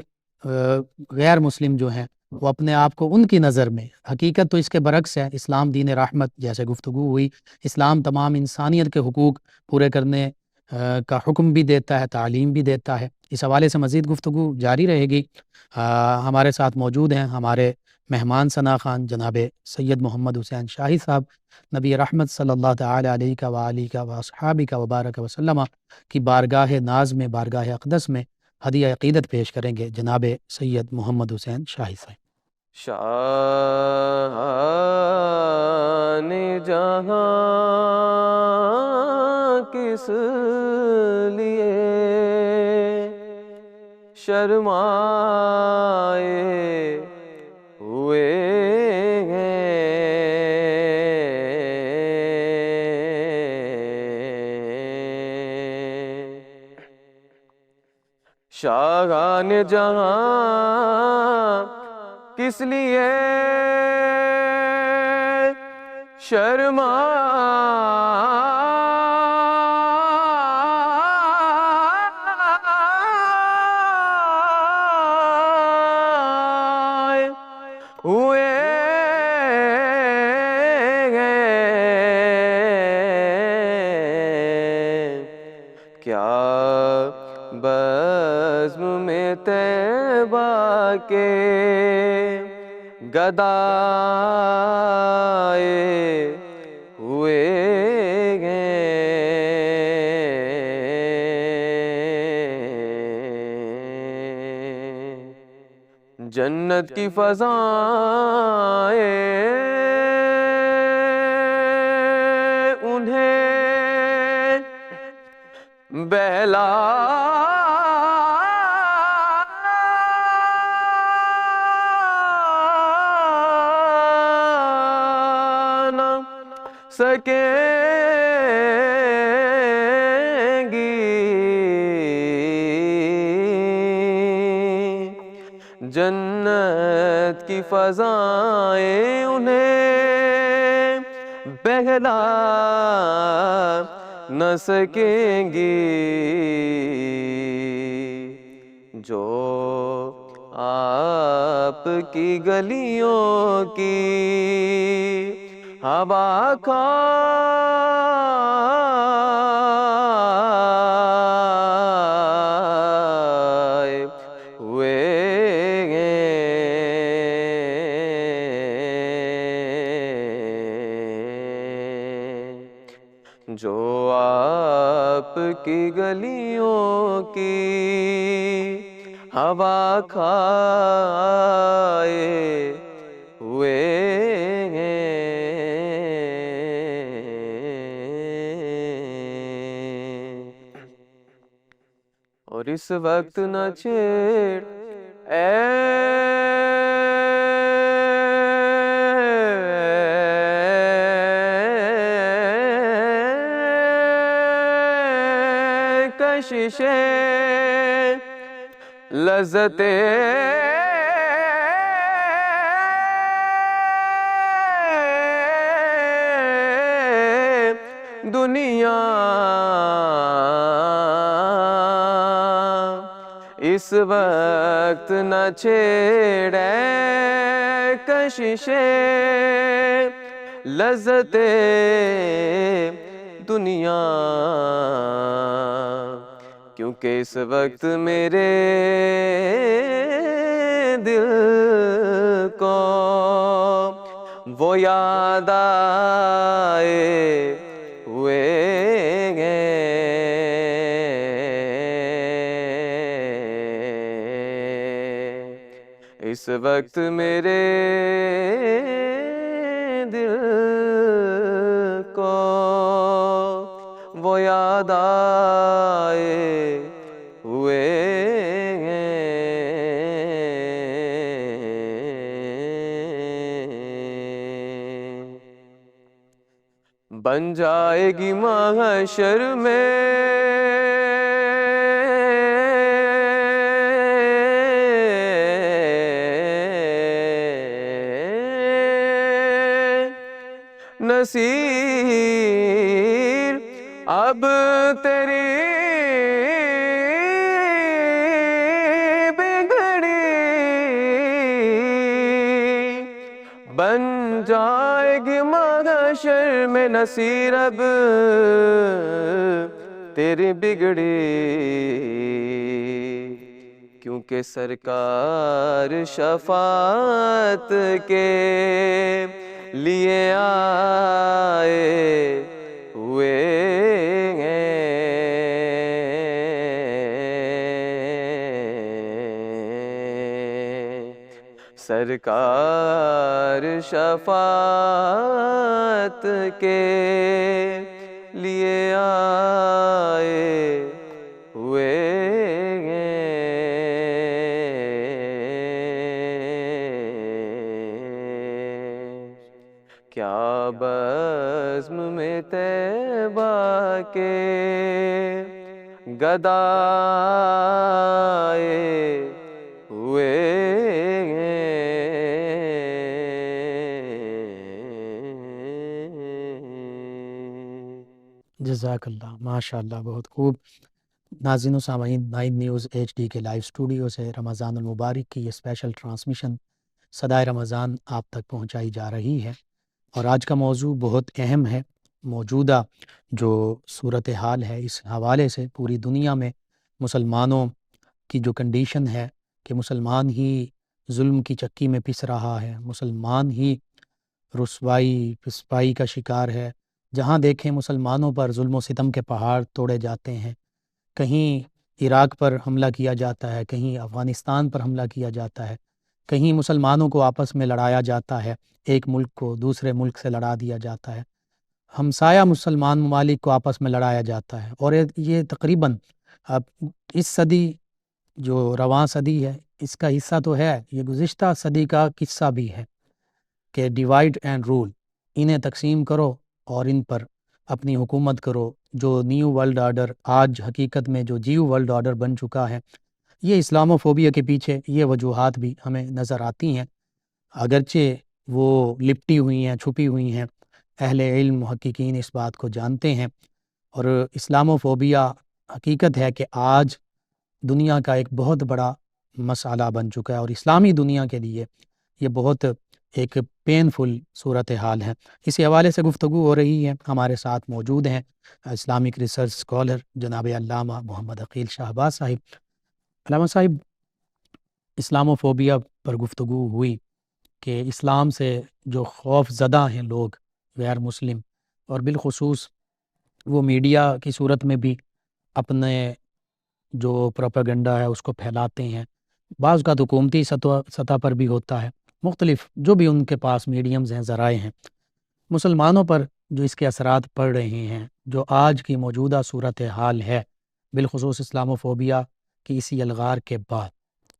غیر مسلم جو ہیں وہ اپنے آپ کو ان کی نظر میں، حقیقت تو اس کے برعکس ہے، اسلام دین رحمت جیسے گفتگو ہوئی، اسلام تمام انسانیت کے حقوق پورے کرنے کا حکم بھی دیتا ہے، تعلیم بھی دیتا ہے۔ اس حوالے سے مزید گفتگو جاری رہے گی۔ ہمارے ساتھ موجود ہیں ہمارے مہمان ثنا خان جناب سید محمد حسین شاہی صاحب، نبی رحمت صلی اللہ تعالی علیہ وآلہ وصحابہ وبارک وسلم کی بارگاہ ناز میں، بارگاہ اقدس میں ہدیہ عقیدت پیش کریں گے جناب سید محمد حسین شاہی صاحب۔ شان جہاں کس لیے شرمائے ہوئے ہیں، شاہان جہاں کس لیے شرمائے ہوئے ہیں، کیا بزم میں طیبہ کے گدائے ہوئے ہیں، جنت کی فضائیں انہیں بہلا نہ سکیں گی، جنت کی فضائیں انہیں بہلا نہ سکیں گی، جو آپ کی گلیوں کی ہوا کھائے ہوئے ہیں، جو آپ کی گلیوں کی ہوا کھائے ہوئے ہیں۔ اور اس وقت نہ چھیڑ اے، کشش لذت دنیا اس وقت نہ چھیڑے کشش لذت دنیا، کیونکہ اس وقت میرے دل کو وہ یاد آئے ہوئے اس وقت میرے دل کو وہ یاد آئے ہوئے بن جائے گی محشر میں نصیر اب تیری بگڑی بن جائے گی محشر میں نصیر اب تیری بگڑی، کیونکہ سرکار شفاعت کے لیے آئے ہوئے سرکار شفاعت کے لیے آئے ہوئے کیا بزم میں طیبہ کے گدائے ہوئے جزاک اللہ، ماشاء اللہ، بہت خوب۔ ناظرین و سامعین، 9 نیوز HD کے لائیو اسٹوڈیو سے رمضان المبارک کی یہ اسپیشل ٹرانسمیشن صدائے رمضان آپ تک پہنچائی جا رہی ہے، اور آج کا موضوع بہت اہم ہے۔ موجودہ جو صورتحال ہے اس حوالے سے پوری دنیا میں مسلمانوں کی جو کنڈیشن ہے کہ مسلمان ہی ظلم کی چکی میں پس رہا ہے، مسلمان ہی رسوائی پسپائی کا شکار ہے، جہاں دیکھیں مسلمانوں پر ظلم و ستم کے پہاڑ توڑے جاتے ہیں، کہیں عراق پر حملہ کیا جاتا ہے، کہیں افغانستان پر حملہ کیا جاتا ہے، کہیں مسلمانوں کو آپس میں لڑایا جاتا ہے، ایک ملک کو دوسرے ملک سے لڑا دیا جاتا ہے، ہمسایہ مسلمان ممالک کو آپس میں لڑایا جاتا ہے، اور یہ تقریباً اب اس صدی جو رواں صدی ہے اس کا حصہ تو ہے، یہ گزشتہ صدی کا قصہ بھی ہے کہ ڈیوائیڈ اینڈ رول، انہیں تقسیم کرو اور ان پر اپنی حکومت کرو۔ جو نیو ورلڈ آرڈر آج حقیقت میں جو جیو ورلڈ آرڈر بن چکا ہے، یہ اسلامو فوبیا کے پیچھے یہ وجوہات بھی ہمیں نظر آتی ہیں، اگرچہ وہ لپٹی ہوئی ہیں، چھپی ہوئی ہیں، اہل علم محققین اس بات کو جانتے ہیں، اور اسلامو فوبیا حقیقت ہے کہ آج دنیا کا ایک بہت بڑا مسئلہ بن چکا ہے، اور اسلامی دنیا کے لیے یہ بہت ایک پینفل صورتحال ہے۔ اسی حوالے سے گفتگو ہو رہی ہے، ہمارے ساتھ موجود ہیں اسلامک ریسرچ اسکالر جناب علامہ محمد عقیل شہباز صاحب۔ علامہ صاحب، اسلامو فوبیا پر گفتگو ہوئی کہ اسلام سے جو خوف زدہ ہیں لوگ غیر مسلم، اور بالخصوص وہ میڈیا کی صورت میں بھی اپنے جو پروپیگنڈا ہے اس کو پھیلاتے ہیں، بعض کا حکومتی سطح پر بھی ہوتا ہے، مختلف جو بھی ان کے پاس میڈیمز ہیں، ذرائع ہیں، مسلمانوں پر جو اس کے اثرات پڑ رہے ہیں، جو آج کی موجودہ صورتحال ہے بالخصوص اسلامو فوبیا کی اسی الغار کے بعد،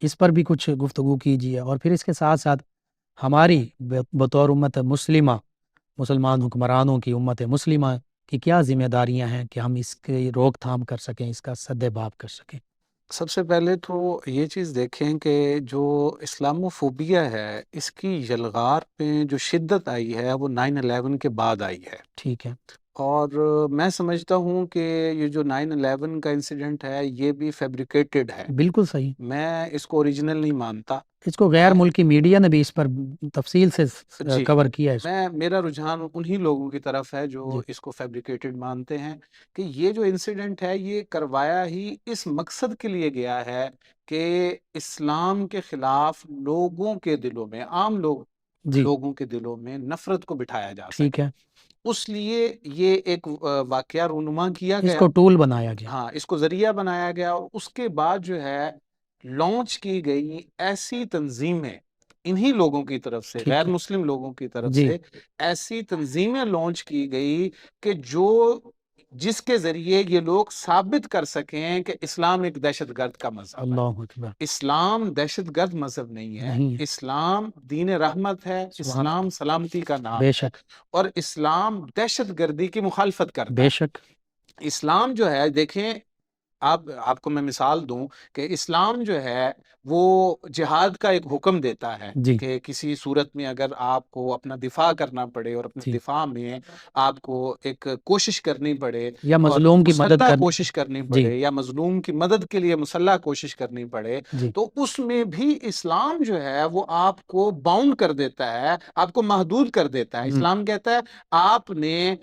اس پر بھی کچھ گفتگو کیجیے، اور پھر اس کے ساتھ ساتھ ہماری بطور امت مسلمہ، مسلمان حکمرانوں کی امت مسلمہ کی کیا ذمہ داریاں ہیں کہ ہم اس کی روک تھام کر سکیں، اس کا سد باب کر سکیں؟ سب سے پہلے تو یہ چیز دیکھیں کہ جو اسلاموفوبیا ہے اس کی یلغار پہ جو شدت آئی ہے وہ 9/11 کے بعد آئی ہے، ٹھیک ہے، اور میں سمجھتا ہوں کہ یہ جو 9/11 کا انسیڈنٹ ہے یہ بھی فیبریکیٹڈ ہے، بالکل صحیح. میں اس کو اوریجنل نہیں مانتا. اس کو غیر ملکی میڈیا نے بھی اس پر تفصیل سے جی کور کیا ہے اس کو. میرا رجحان انہی لوگوں کی طرف ہے جو جی اس کو فیبریکیٹڈ مانتے ہیں کہ یہ جو انسیڈنٹ ہے یہ کروایا ہی اس مقصد کے لیے گیا ہے کہ اسلام کے خلاف لوگوں کے دلوں میں، عام جی لوگوں کے دلوں میں نفرت کو بٹھایا جا ٹھیک سکے. ہے، اس لیے یہ ایک واقعہ رونما کیا اس گیا، کو ٹول بنایا گیا. ہاں اس کو ذریعہ بنایا گیا، اور اس کے بعد جو ہے لانچ کی گئی ایسی تنظیمیں انہی لوگوں کی طرف سے، ٹھیک غیر ہے، مسلم لوگوں کی طرف جی سے ایسی تنظیمیں لانچ کی گئی کہ جس کے ذریعے یہ لوگ ثابت کر سکیں کہ اسلام ایک دہشت گرد کا مذہب ہے. اللہ اکبر. اسلام دہشت گرد مذہب نہیں ہے، نہیں ہے. اسلام دین رحمت ہے، سبحان اسلام سلامتی کا نام بے ہے، شک، اور اسلام دہشت گردی کی مخالفت کرتا بے ہے. شک. اسلام جو ہے دیکھیں، آپ کو میں مثال دوں کہ اسلام جو ہے وہ جہاد کا ایک حکم دیتا ہے جی کہ کسی صورت میں اگر آپ کو اپنا دفاع کرنا پڑے اور اپنے جی، دفاع میں آپ کو ایک کوشش کرنی پڑے یا اور مظلوم کی مدد مسلح کرنی. کوشش کرنی جی پڑے یا مظلوم کی مدد کے لیے مسلح کوشش کرنی پڑے، جی تو اس میں بھی اسلام جو ہے وہ آپ کو باؤنڈ کر دیتا ہے، آپ کو محدود کر دیتا ہے. اسلام کہتا ہے آپ نے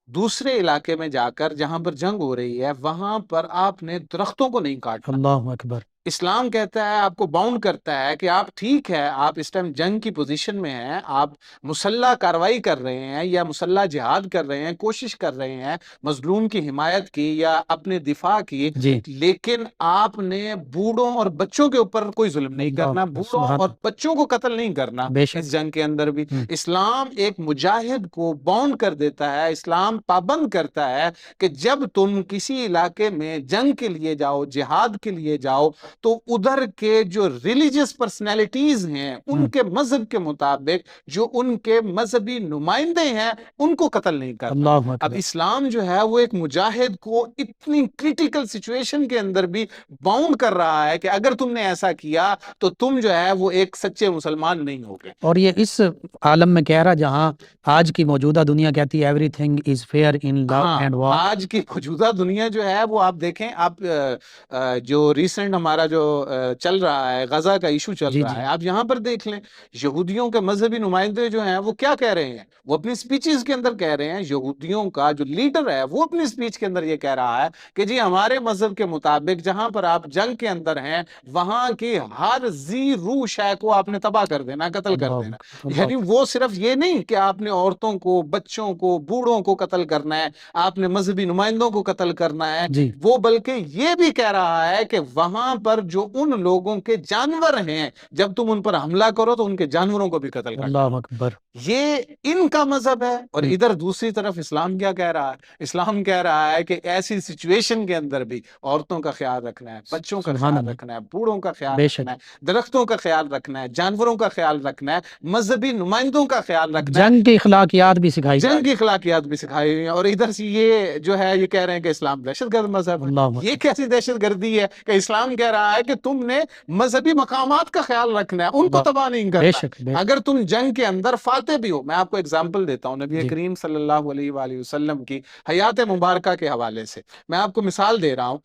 دوسرے علاقے میں جا کر جہاں پر جنگ ہو رہی ہے وہاں پر آپ نے درختوں کو نہیں کاٹنا. اللہ اکبر. اسلام کہتا ہے، آپ کو باؤنڈ کرتا ہے کہ آپ ٹھیک ہے، آپ اس ٹائم جنگ کی پوزیشن میں ہیں، آپ مسلح کاروائی کر رہے ہیں یا مسلح جہاد کر رہے ہیں، کوشش کر رہے ہیں مظلوم کی حمایت کی یا اپنے دفاع کی، جی لیکن آپ نے بوڑھوں اور بچوں کے اوپر کوئی ظلم نہیں کرنا، اللہ بوڑھوں سبحان اور بچوں کو قتل نہیں کرنا. بے شک. اس جنگ کے اندر بھی ہم، اسلام ایک مجاہد کو باؤنڈ کر دیتا ہے، اسلام پابند کرتا ہے کہ جب تم کسی علاقے میں جنگ کے لیے جاؤ، جہاد کے لیے جاؤ، تو ادھر کے جو ریلیجیس پرسنالٹیز ہیں ان کے مذہب کے مطابق جو ان کے مذہبی نمائندے ہیں ان کو قتل نہیں کرنا. اللہ اب اکبر. اسلام جو ہے وہ ایک مجاہد کو اتنی کریٹیکل سچویشن کے اندر بھی باؤنڈ کر رہا ہے کہ اگر تم نے ایسا کیا تو تم جو ہے وہ ایک سچے مسلمان نہیں ہوگے. اور یہ اس عالم میں کہہ رہا جہاں آج کی موجودہ دنیا کہتی ہے ایوری تھنگ از فیئر ان لو ہاں اینڈ وار. آج کی موجودہ دنیا جو ہے وہ آپ دیکھیں، آپ جو ریسنٹ ہمارا جو چل رہا ہے غزہ کا ایشو چل جی رہا جی ہے، آپ یہاں پر دیکھ لیں یہودیوں کے مذہبی نمائندے جو ہیں وہ کیا کہہ رہے ہیں، وہ اپنی سپیچز کے اندر کہہ رہے ہیں، یہودیوں کا جو لیڈر ہے وہ اپنی سپیچ کے اندر یہ کہہ رہا ہے کہ جی ہمارے مذہب کے مطابق جہاں پر آپ جنگ کے اندر ہیں وہاں کی ہر ذی روح شے کو آپ نے تباہ کر دینا، قتل کر اللہ دینا. اللہ. یعنی وہ صرف یہ نہیں کہ آپ نے عورتوں کو، بچوں کو، بوڑھوں کو قتل کرنا ہے، آپ نے مذہبی نمائندوں کو قتل کرنا ہے، جی وہ بلکہ یہ بھی کہہ رہا ہے کہ وہاں پر جو ان لوگوں کے جانور ہیں جب تم ان پر حملہ کرو تو ان کے جانوروں کو بھی قتل کر اللہ ڈالو. اکبر. یہ ان کا مذہب ہے. اور ہم، ادھر دوسری طرف اسلام کیا کہہ رہا ہے؟ اسلام کہہ رہا ہے کہ ایسی سچویشن کے اندر بھی عورتوں کا خیال رکھنا ہے، بچوں کا سبحان خیال اللہ. رکھنا ہے، بوڑھوں کا خیال بے رکھنا شک. ہے، درختوں کا خیال رکھنا ہے، جانوروں کا خیال رکھنا ہے، مذہبی نمائندوں کا خیال رکھنا ہے، جنگ کی اخلاقیات بھی سکھائی جا جنگ رہی کی اخلاقیات بھی سکھائی ہوئی ہیں. اور ادھر سے یہ جو ہے یہ کہہ رہے ہیں کہ اسلام دہشت گرد مذہب ہے. ہے. اللہ یہ اکبر. کیسی دہشت گردی ہے کہ اسلام کہہ رہا ہے کہ تم نے مذہبی مقامات کا خیال رکھنا ہے، ان کو اللہ تباہ نہیں بے کرنا. شک بے شک. اگر تم جنگ کے اندر فاتح بھی ہو، میں آپ کو اگزامپل دیتا ہوں نبی جی کریم صلی اللہ علیہ وآلہ وسلم کی حیات مبارکہ کے حوالے سے. میں آپ کو مثال دے رہا ہوں.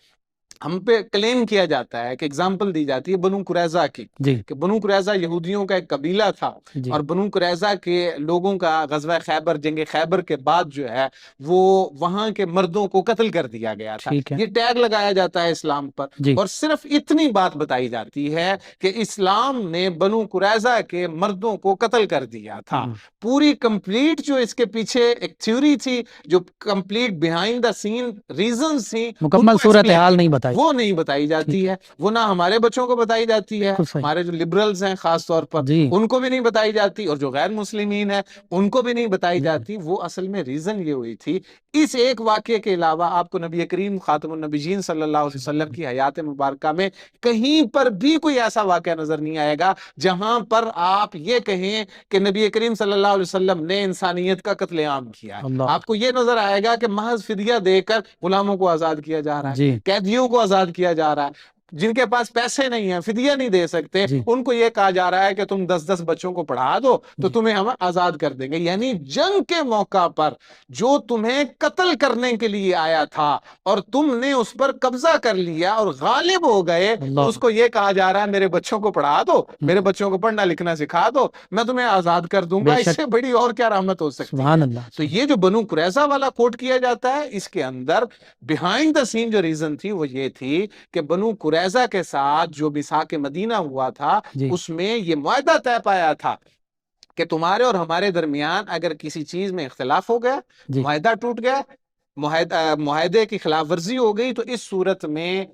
ہم پہ کلیم کیا جاتا ہے کہ اگزامپل دی جاتی ہے بنو قریظہ کی، جی کہ بنو قریظہ یہودیوں کا ایک قبیلہ تھا، جی اور بنو قریظہ کے لوگوں کا غزوہ خیبر، جنگ خیبر کے بعد جو ہے وہ وہاں کے مردوں کو قتل کر دیا گیا تھا. ٹھیک ہے. یہ ٹیگ لگایا جاتا ہے اسلام پر، جی اور صرف اتنی بات بتائی جاتی ہے کہ اسلام نے بنو قریظہ کے مردوں کو قتل کر دیا تھا. ہم، پوری کمپلیٹ جو اس کے پیچھے ایک تھیوری تھی، جو complete behind the scene reasons تھی، ان مکمل کو صورت explain حال نہیں بتائی. بتائی، وہ نہیں بتائی جاتی ہے، وہ نہ ہمارے بچوں کو بتائی جاتی ہے، بالکل صحیح، ہمارے جو لبرلز ہیں خاص طور پر جی ان کو بھی نہیں بتائی جاتی، اور جو غیر مسلمین ہیں ان کو بھی نہیں بتائی جاتی۔ وہ اصل میں ریزن یہ ہوئی تھی، اس ایک واقعے کے علاوہ آپ کو نبی کریم خاتم النبیین صلی اللہ علیہ وسلم کی حیات مبارکہ میں کہیں پر بھی کوئی ایسا واقعہ نظر نہیں آئے گا جہاں پر آپ یہ کہیں کہ نبی کریم صلی اللہ علیہ وسلم نے انسانیت کا قتل عام کیا ہے۔ اللہ، آپ کو یہ نظر آئے گا کہ محض فدیہ دے کر غلاموں کو آزاد کیا جا رہا ہے، جی قیدیوں کو آزاد کیا جا رہا ہے، جن کے پاس پیسے نہیں ہیں، فدیہ نہیں دے سکتے، جی ان کو یہ کہا جا رہا ہے کہ تم 10 بچوں کو پڑھا دو تو جی تمہیں ہم آزاد کر دیں گے۔ یعنی جنگ کے موقع پر جو تمہیں قتل کرنے کے لیے آیا تھا اور تم نے اس پر قبضہ کر لیا اور غالب ہو گئے، اللہ، اس کو یہ کہا جا رہا ہے میرے بچوں کو پڑھا دو، میرے بچوں کو پڑھنا لکھنا سکھا دو، میں تمہیں آزاد کر دوں گا۔ بے اس شک، سے بڑی اور کیا رحمت ہو سکتی سبحان ہے؟ اللہ، تو یہ جو بنو قریظہ والا کوٹ کیا جاتا ہے، اس کے اندر بیہائنڈ دا سین جو ریزن تھی وہ یہ تھی کہ بنو قریظہ کے ساتھ جو میثاق مدینہ ہوا تھا جی اس میں یہ معاہدہ طے پایا تھا کہ تمہارے اور ہمارے درمیان اگر کسی چیز میں اختلاف ہو گیا، جی معاہدہ ٹوٹ گیا، معاہدے کی خلاف ورزی ہو گئی، تو اس صورت میں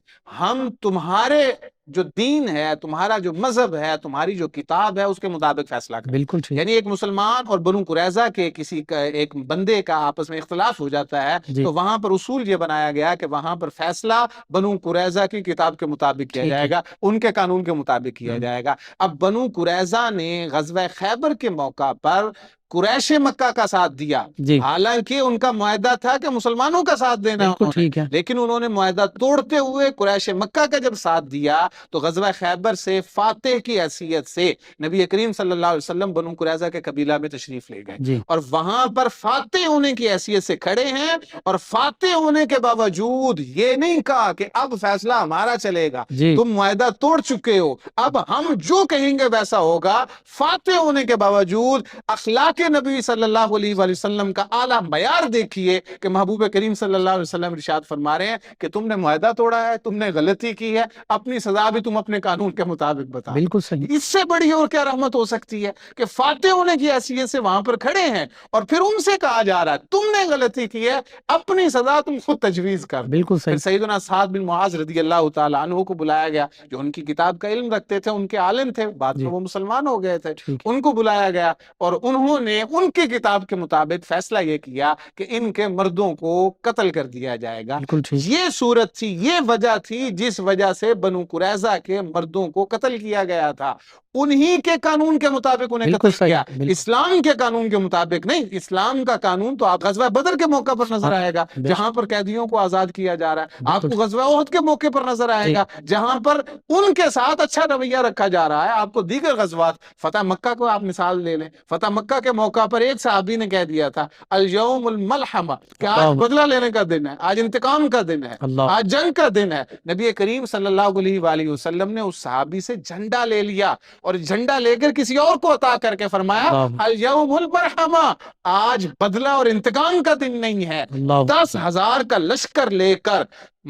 ہم تمہارے جو دین ہے، تمہارا جو مذہب ہے، تمہاری جو کتاب ہے، اس کے مطابق فیصلہ کریں۔ بالکل ٹھیک، یعنی ایک مسلمان اور بنو قریظہ کے کسی ایک بندے کا آپس میں اختلاف ہو جاتا ہے جی تو وہاں پر اصول یہ بنایا گیا کہ وہاں پر فیصلہ بنو قریظہ کی کتاب کے مطابق کیا ٹھیک جائے ہے، گا، ان کے قانون کے مطابق کیا ہم، جائے گا۔ اب بنو قریظہ نے غزوہ خیبر کے موقع پر قریش مکہ کا ساتھ دیا، جی حالانکہ ان کا معاہدہ تھا کہ مسلمانوں کا ساتھ دینا ہے بالکل انہوں نے، ٹھیک ہے، لیکن انہوں نے معاہدہ توڑتے ہوئے قریش مکہ کا جب ساتھ دیا تو غزوہ خیبر سے فاتح کی حیثیت سے نبی کریم صلی اللہ علیہ وسلم بنو قریظہ کے قبیلہ میں تشریف لے گئے جی اور وہاں پر فاتح ہونے کی حیثیت سے کھڑے ہیں، اور فاتح ہونے کے باوجود یہ نہیں کہا کہ اب فیصلہ ہمارا چلے گا، جی تم معاہدہ توڑ چکے ہو، اب ہم جو کہیں گے ویسا ہوگا۔ فاتح ہونے کے باوجود اخلاق نبی صلی اللہ علیہ وآلہ وسلم کا اعلیٰ معیار دیکھیے کہ محبوب کریم صلی اللہ علیہ وسلم ارشاد فرما رہے ہیں کہ تم نے معاہدہ توڑا ہے، تم نے غلطی کی ہے، اپنی سزا بھی تم اپنے قانون کے مطابق بتا۔ بالکل صحیح، اس سے بڑی اور کیا رحمت ہو سکتی ہے کہ فاتح ہونے کی حیثیت سے وہاں پر کھڑے ہیں اور پھر ان سے کہا جا رہا ہے تم نے غلطی کی ہے، اپنی سزا تم خود تجویز کر۔ بالکل پھر صحیح، سیدنا سعد بن معاذ رضی اللہ تعالیٰ عنہ کو بلایا گیا، جو ان کی کتاب کا علم رکھتے تھے، ان کے عالم تھے، بعد جی میں وہ مسلمان ہو گئے تھے، ٹھیک، ان کو بلایا گیا اور انہوں نے ان کی کتاب کے مطابق فیصلہ یہ کیا کہ ان کے مردوں کو قتل کر دیا جائے گا۔ بالکل ٹھیک، یہ صورت تھی، یہ وجہ تھی جس وجہ سے بنو قریظہ کے مردوں کو قتل کیا گیا تھا، انہی کے قانون کے مطابق انہیں بالکل قتل صحیح، کیا، بالکل، اسلام کے قانون کے مطابق نہیں۔ اسلام کا قانون تو آپ غزوہ بدر کے موقع پر نظر آئے گا بے جہاں پر قیدیوں کو آزاد کیا جا رہا ہے، آپ بالکل کو غزوہ احد کے موقع پر نظر آئے جی گا جہاں پر ان کے ساتھ اچھا رویہ رکھا جا رہا ہے۔ آپ کو دیگر غزوات، فتح مکہ کو آپ مثال لے لیں، فتح مکہ کے موقع پر ایک صحابی نے کہہ دیا تھا الیوم الملحمہ، کہ آج اللہ، بدلہ لینے کا دن ہے، آج انتقام کا دن ہے، اللہ، آج جنگ کا دن ہے۔ نبی کریم صلی اللہ علیہ وآلہ وسلم نے اس صحابی سے جھنڈا لے لیا اور جھنڈا لے کر کسی اور کو عطا کر کے فرمایا اللہ، الیوم المرحمہ، آج بدلہ اور انتقام کا دن نہیں ہے۔ اللہ، 10,000 کا لشکر لے کر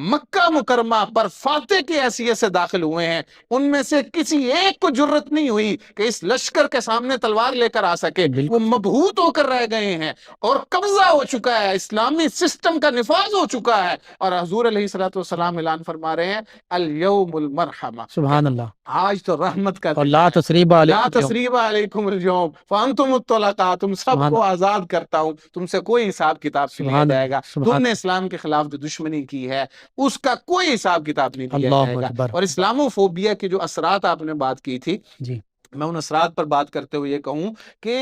مکہ مکرمہ پر فاتح کی حیثیت سے داخل ہوئے ہیں، ان میں سے کسی ایک کو جرت نہیں ہوئی کہ اس لشکر کے سامنے تلوار لے کر آ سکے، بالکل وہ مبہوت ہو کر رہ گئے ہیں اور قبضہ ہو چکا ہے، اسلامی سسٹم کا نفاذ ہو چکا ہے، اور حضور علیہ الصلوۃ والسلام اعلان فرما رہے ہیں الیوم المرحمہ، سبحان اللہ، آج تو رحمت کا اور دن لا ہے، تسریب لا علیکم، تسریب علیکم اليوم فانتم الطلقاء، تم سب سبحان کو آزاد کرتا ہوں، تم سے کوئی حساب کتاب نہیں لیا سبحان جائے اللہ، گا، سبحان تم نے اسلام کے خلاف جو دشمنی کی ہے اس کا کوئی حساب کتاب نہیں لیا اللہ جائے گا۔ اکبر، اور اسلامو فوبیا کے جو اثرات آپ نے بات کی تھی، جی میں ان اثرات پر بات کرتے ہوئے یہ کہوں کہ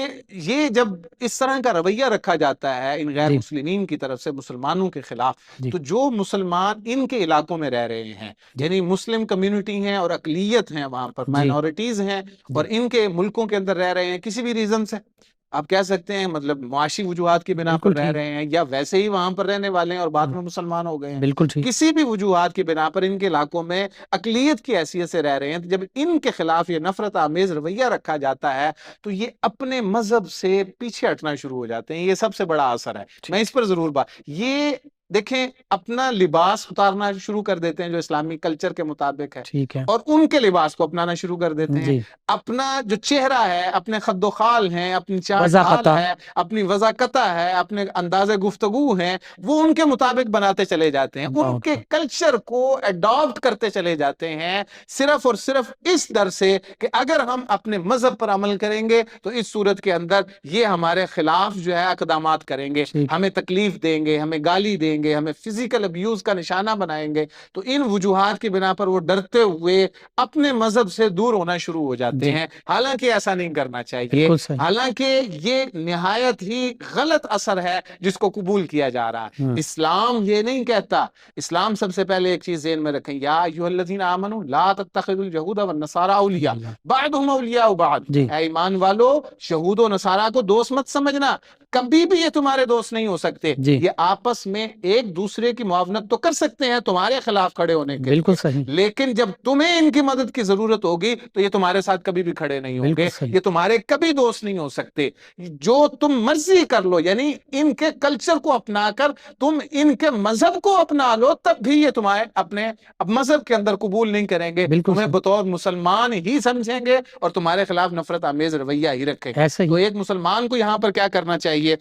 یہ جب اس طرح کا رویہ رکھا جاتا ہے ان غیر جی مسلمین کی طرف سے مسلمانوں کے خلاف، جی تو جو مسلمان ان کے علاقوں میں رہ رہے ہیں، جی یعنی مسلم کمیونٹی ہیں اور اقلیت ہیں، وہاں پر جی مائنورٹیز ہیں اور جی ان کے ملکوں کے اندر رہ رہے ہیں، کسی بھی ریزن سے آپ کہہ سکتے ہیں، مطلب معاشی وجوہات کی بنا بالکل پر رہ ٹھیک، رہے ہیں یا ویسے ہی وہاں پر رہنے والے ہیں اور بعد میں مسلمان ہو گئے ہیں، بالکل ٹھیک، کسی بھی وجوہات کی بنا پر ان کے علاقوں میں اقلیت کی حیثیت سے رہ رہے ہیں، تو جب ان کے خلاف یہ نفرت آمیز رویہ رکھا جاتا ہے تو یہ اپنے مذہب سے پیچھے ہٹنا شروع ہو جاتے ہیں۔ یہ سب سے بڑا اثر ہے، میں اس پر ضرور بات، یہ دیکھیں اپنا لباس اتارنا شروع کر دیتے ہیں جو اسلامی کلچر کے مطابق ہے، ٹھیک ہے اور ان کے لباس کو اپنانا شروع کر دیتے ہیں۔ جی، اپنا جو چہرہ ہے، اپنے خد و خال ہیں، اپنی چال ڈھال وضاقتہ ہے، اپنی وضاقتہ ہے، اپنے انداز گفتگو ہیں، وہ ان کے مطابق بناتے چلے جاتے ہیں، اللہ ان کے اکبر، کلچر کو اڈاپٹ کرتے چلے جاتے ہیں، صرف اور صرف اس در سے کہ اگر ہم اپنے مذہب پر عمل کریں گے تو اس صورت کے اندر یہ ہمارے خلاف جو ہے اقدامات کریں گے، ٹھیک، ہمیں تکلیف دیں گے، ہمیں گالی دیں گے، ہمیں فزیکل ابیوز کا نشانہ بنائیں گے۔ تو ان وجوہات کی بنا پر وہ ڈرتے ہوئے اپنے مذہب سے دور ہونا شروع ہو جاتے جی، ہیں، حالانکہ ایسا نہیں کرنا چاہیے، بالکل صحیح، حالانکہ یہ نہایت ہی غلط اثر ہے جس کو قبول کیا جا رہا ہے۔ اسلام یہ نہیں کہتا، اسلام سب سے پہلے ایک چیز ذہن میں رکھیں، یا ایھا الذین آمنوا لا تتخذوا اليہود والنصارى اولیاء بعضهم اولیاء بعض، جی، اے ایمان والو یہود و نصارہ کو دوست مت سمجھنا، کبھی بھی یہ تمہارے دوست نہیں ہو سکتے، جی، یہ آپس میں ایک دوسرے کی معاونت تو کر سکتے ہیں تمہارے خلاف کھڑے ہونے کے بالکل لیے، صحیح، لیکن جب تمہیں ان کی مدد کی ضرورت ہوگی تو یہ تمہارے ساتھ کبھی بھی کھڑے نہیں ہوں بالکل گے، صحیح، یہ تمہارے کبھی دوست نہیں ہو سکتے۔ جو تم مرضی کر لو، یعنی ان کے کلچر کو اپنا کر تم ان کے مذہب کو اپنا لو، تب بھی یہ تمہارے اپنے مذہب کے اندر قبول نہیں کریں گے، بالکل تمہیں صحیح، بطور مسلمان ہی سمجھیں گے اور تمہارے خلاف نفرت آمیز رویہ ہی رکھیں گے۔ ایسے تو ہی، ایک مسلمان کو یہاں پر کیا کرنا چاہیے؟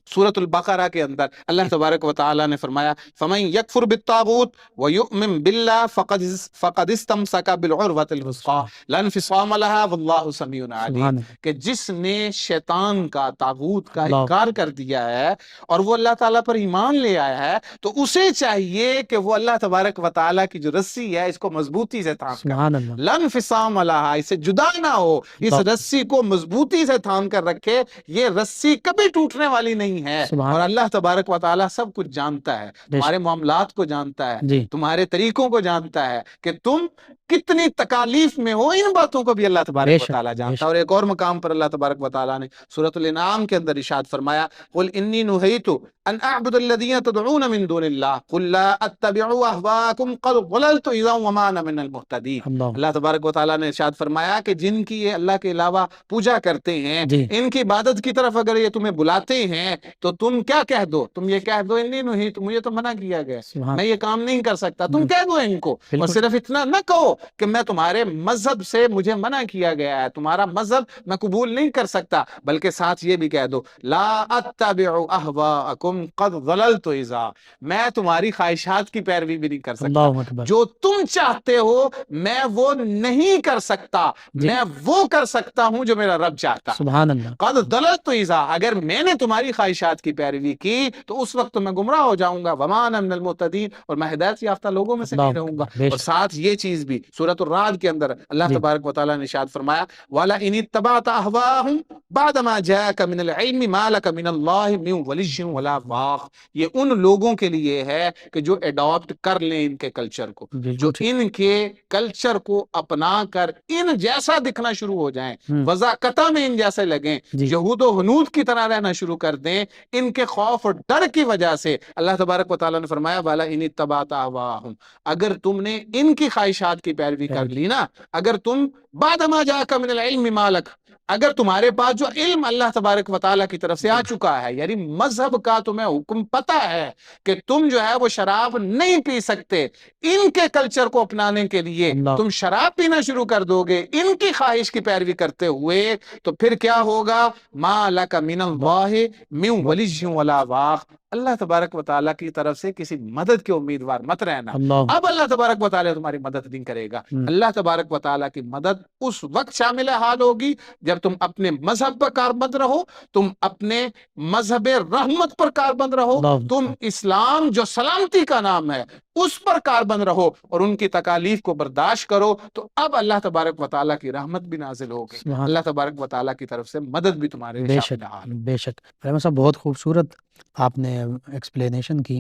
سورۃ البقرہ کے اندر اللہ تبارک و تعالی نے فرمایا فَمَن يَكْفُرْ بِالطَّاغُوتِ وَيُؤْمِن بِاللَّهِ فَقَدِ اسْتَمْسَكَ بِالْعُرْوَةِ الْوُثْقَىٰ لَا انفصام لَهَا وَاللَّهُ سَمِيعٌ عَلِيمٌ، سبحان اللہ، کہ جس نے شیطان کا، طاغوت کا اللہ، انکار کر دیا ہے اور وہ اللہ تعالیٰ پر ایمان لے آیا ہے، تو اسے چاہیے کہ وہ اللہ تبارک و تعالیٰ کی جو رسی ہے اس کو مضبوطی سے تھام کر سبحان اللہ، لَا انفصام لَهَا، اسے جدا نہ ہو، اس اللہ، رسی کو مضبوطی سے تھام کر رکھے، یہ رسی کبھی ٹوٹنے والی نہیں ہے، سبحان، اور اللہ تبارک و تعالیٰ سب کچھ جانتا ہے، بے تمہارے شک، معاملات کو جانتا ہے، جی، تمہارے طریقوں کو جانتا ہے کہ تم کتنی تکالیف میں ہو، ان باتوں کو بھی اللہ بے تبارک و شک، تعالیٰ بے جانتا ہے۔ شک، اور ایک اور مقام پر اللہ تبارک و تعالیٰ نے سورۃ الانعام کے اندر ارشاد فرمایا قل انی نہیت ان اعبد الذین تدعون من دون اللہ قل لا اتبع اہواءکم قد ضللت اذا وما انا من المہتدین۔ اللہ، اللہ تبارک و تعالیٰ نے ارشاد فرمایا کہ جن کی یہ اللہ کے علاوہ پوجا کرتے ہیں، جی، ان کی عبادت کی طرف اگر یہ تمہیں بلاتے ہیں تو تم کیا کہہ دو؟ تم یہ کہہ دو انی نہیت، مجھے تو منع کیا گیا، سبحان، میں یہ کام نہیں کر سکتا، تم کہہ دو ان کو، اور بالکل، صرف اتنا نہ کہو کہ میں تمہارے مذہب سے مجھے منع کیا گیا ہے، تمہارا مذہب میں قبول نہیں کر سکتا، بلکہ ساتھ یہ بھی کہہ دو لا اتبع اہواءکم قد ضللت اذا، میں تمہاری خواہشات کی پیروی بھی نہیں کر سکتا، اللہ اکبر، جو تم چاہتے ہو میں وہ نہیں کر سکتا، جی، میں وہ کر سکتا ہوں جو میرا رب چاہتا ہے۔ سبحان اللہ، قد ضللت اذا، اگر میں نے تمہاری خواہشات کی پیروی کی تو اس وقت تو میں گمراہ ہو جاؤں گا، وما انا من المہتدین، اور میں ہدایت یافتہ لوگوں میں سے اللہ نہیں رہوں گا۔ اکبر، بے اور شک، ساتھ یہ چیز بھی سورۃ الرعد کے اندر اللہ جی، تبارک و تعالیٰ نے ارشاد فرمایا وَلَئِنِ اتَّبَعْتَ أَهْوَاءَهُمْ بَعْدَ مَا جَاءَكَ مِنَ الْعِلْمِ مَا لَكَ مِنَ اللَّهِ مِنْ وَلِيٍّ وَلَا وَاقٍ، یہ ان لوگوں کے لیے ہے کہ جو اڈاپٹ کر لیں ان کے کلچر کو، جو بالکل ٹھیک، ان کے کلچر کو اپنا کر ان جیسا دکھنا شروع ہو جائیں، وضاقتہ میں ان جیسے لگیں، جی، یہود و ہنود کی طرح رہنا شروع کر دیں، ان کے خوف اور ڈر کی وجہ سے اللہ تبارک و تعالیٰ نے فرمایا وَلَئِنِ اتَّبَعْتَ أَهْوَاءَهُمْ، اگر تم نے ان کی خواہشات کی پیروی کر لی نا، اگر تم بعد ما جاءک من العلم مالک، اگر تمہارے پاس جو علم اللہ تبارک و تعالیٰ کی طرف سے آ چکا ہے، یعنی مذہب کا تمہیں حکم پتہ ہے کہ تم جو ہے وہ شراب نہیں پی سکتے، ان کے کلچر کو اپنانے کے لیے اللہ، تم شراب پینا شروع کر دو گے ان کی خواہش کی پیروی کرتے ہوئے، تو پھر کیا ہوگا؟ ما لک من اللہ من ولی ولا واق، اللہ تبارک و تعالیٰ کی طرف سے کسی مدد کے امیدوار مت رہنا۔ اللہ، اب اللہ تبارک و تعالیٰ تمہاری مدد نہیں کرے گا، اللہ تبارک و تعالیٰ کی مدد اس وقت شامل حال ہوگی جب تم اپنے مذہب پر کاربند رہو، تم اپنے مذہب رحمت پر کاربند رہو، اللہ، تم اسلام جو سلامتی کا نام ہے اس پر کاربند رہو اور ان کی تکالیف کو برداشت کرو، تو اب اللہ تبارک و تعالیٰ کی رحمت بھی نازل ہوگی، سبحان، اللہ تبارک و تعالیٰ کی طرف سے مدد بھی تمہارے بے شامل شک، حال۔ بے شک، رحمت صاحب بہت خوبصورت آپ نے ایکسپلینیشن کی۔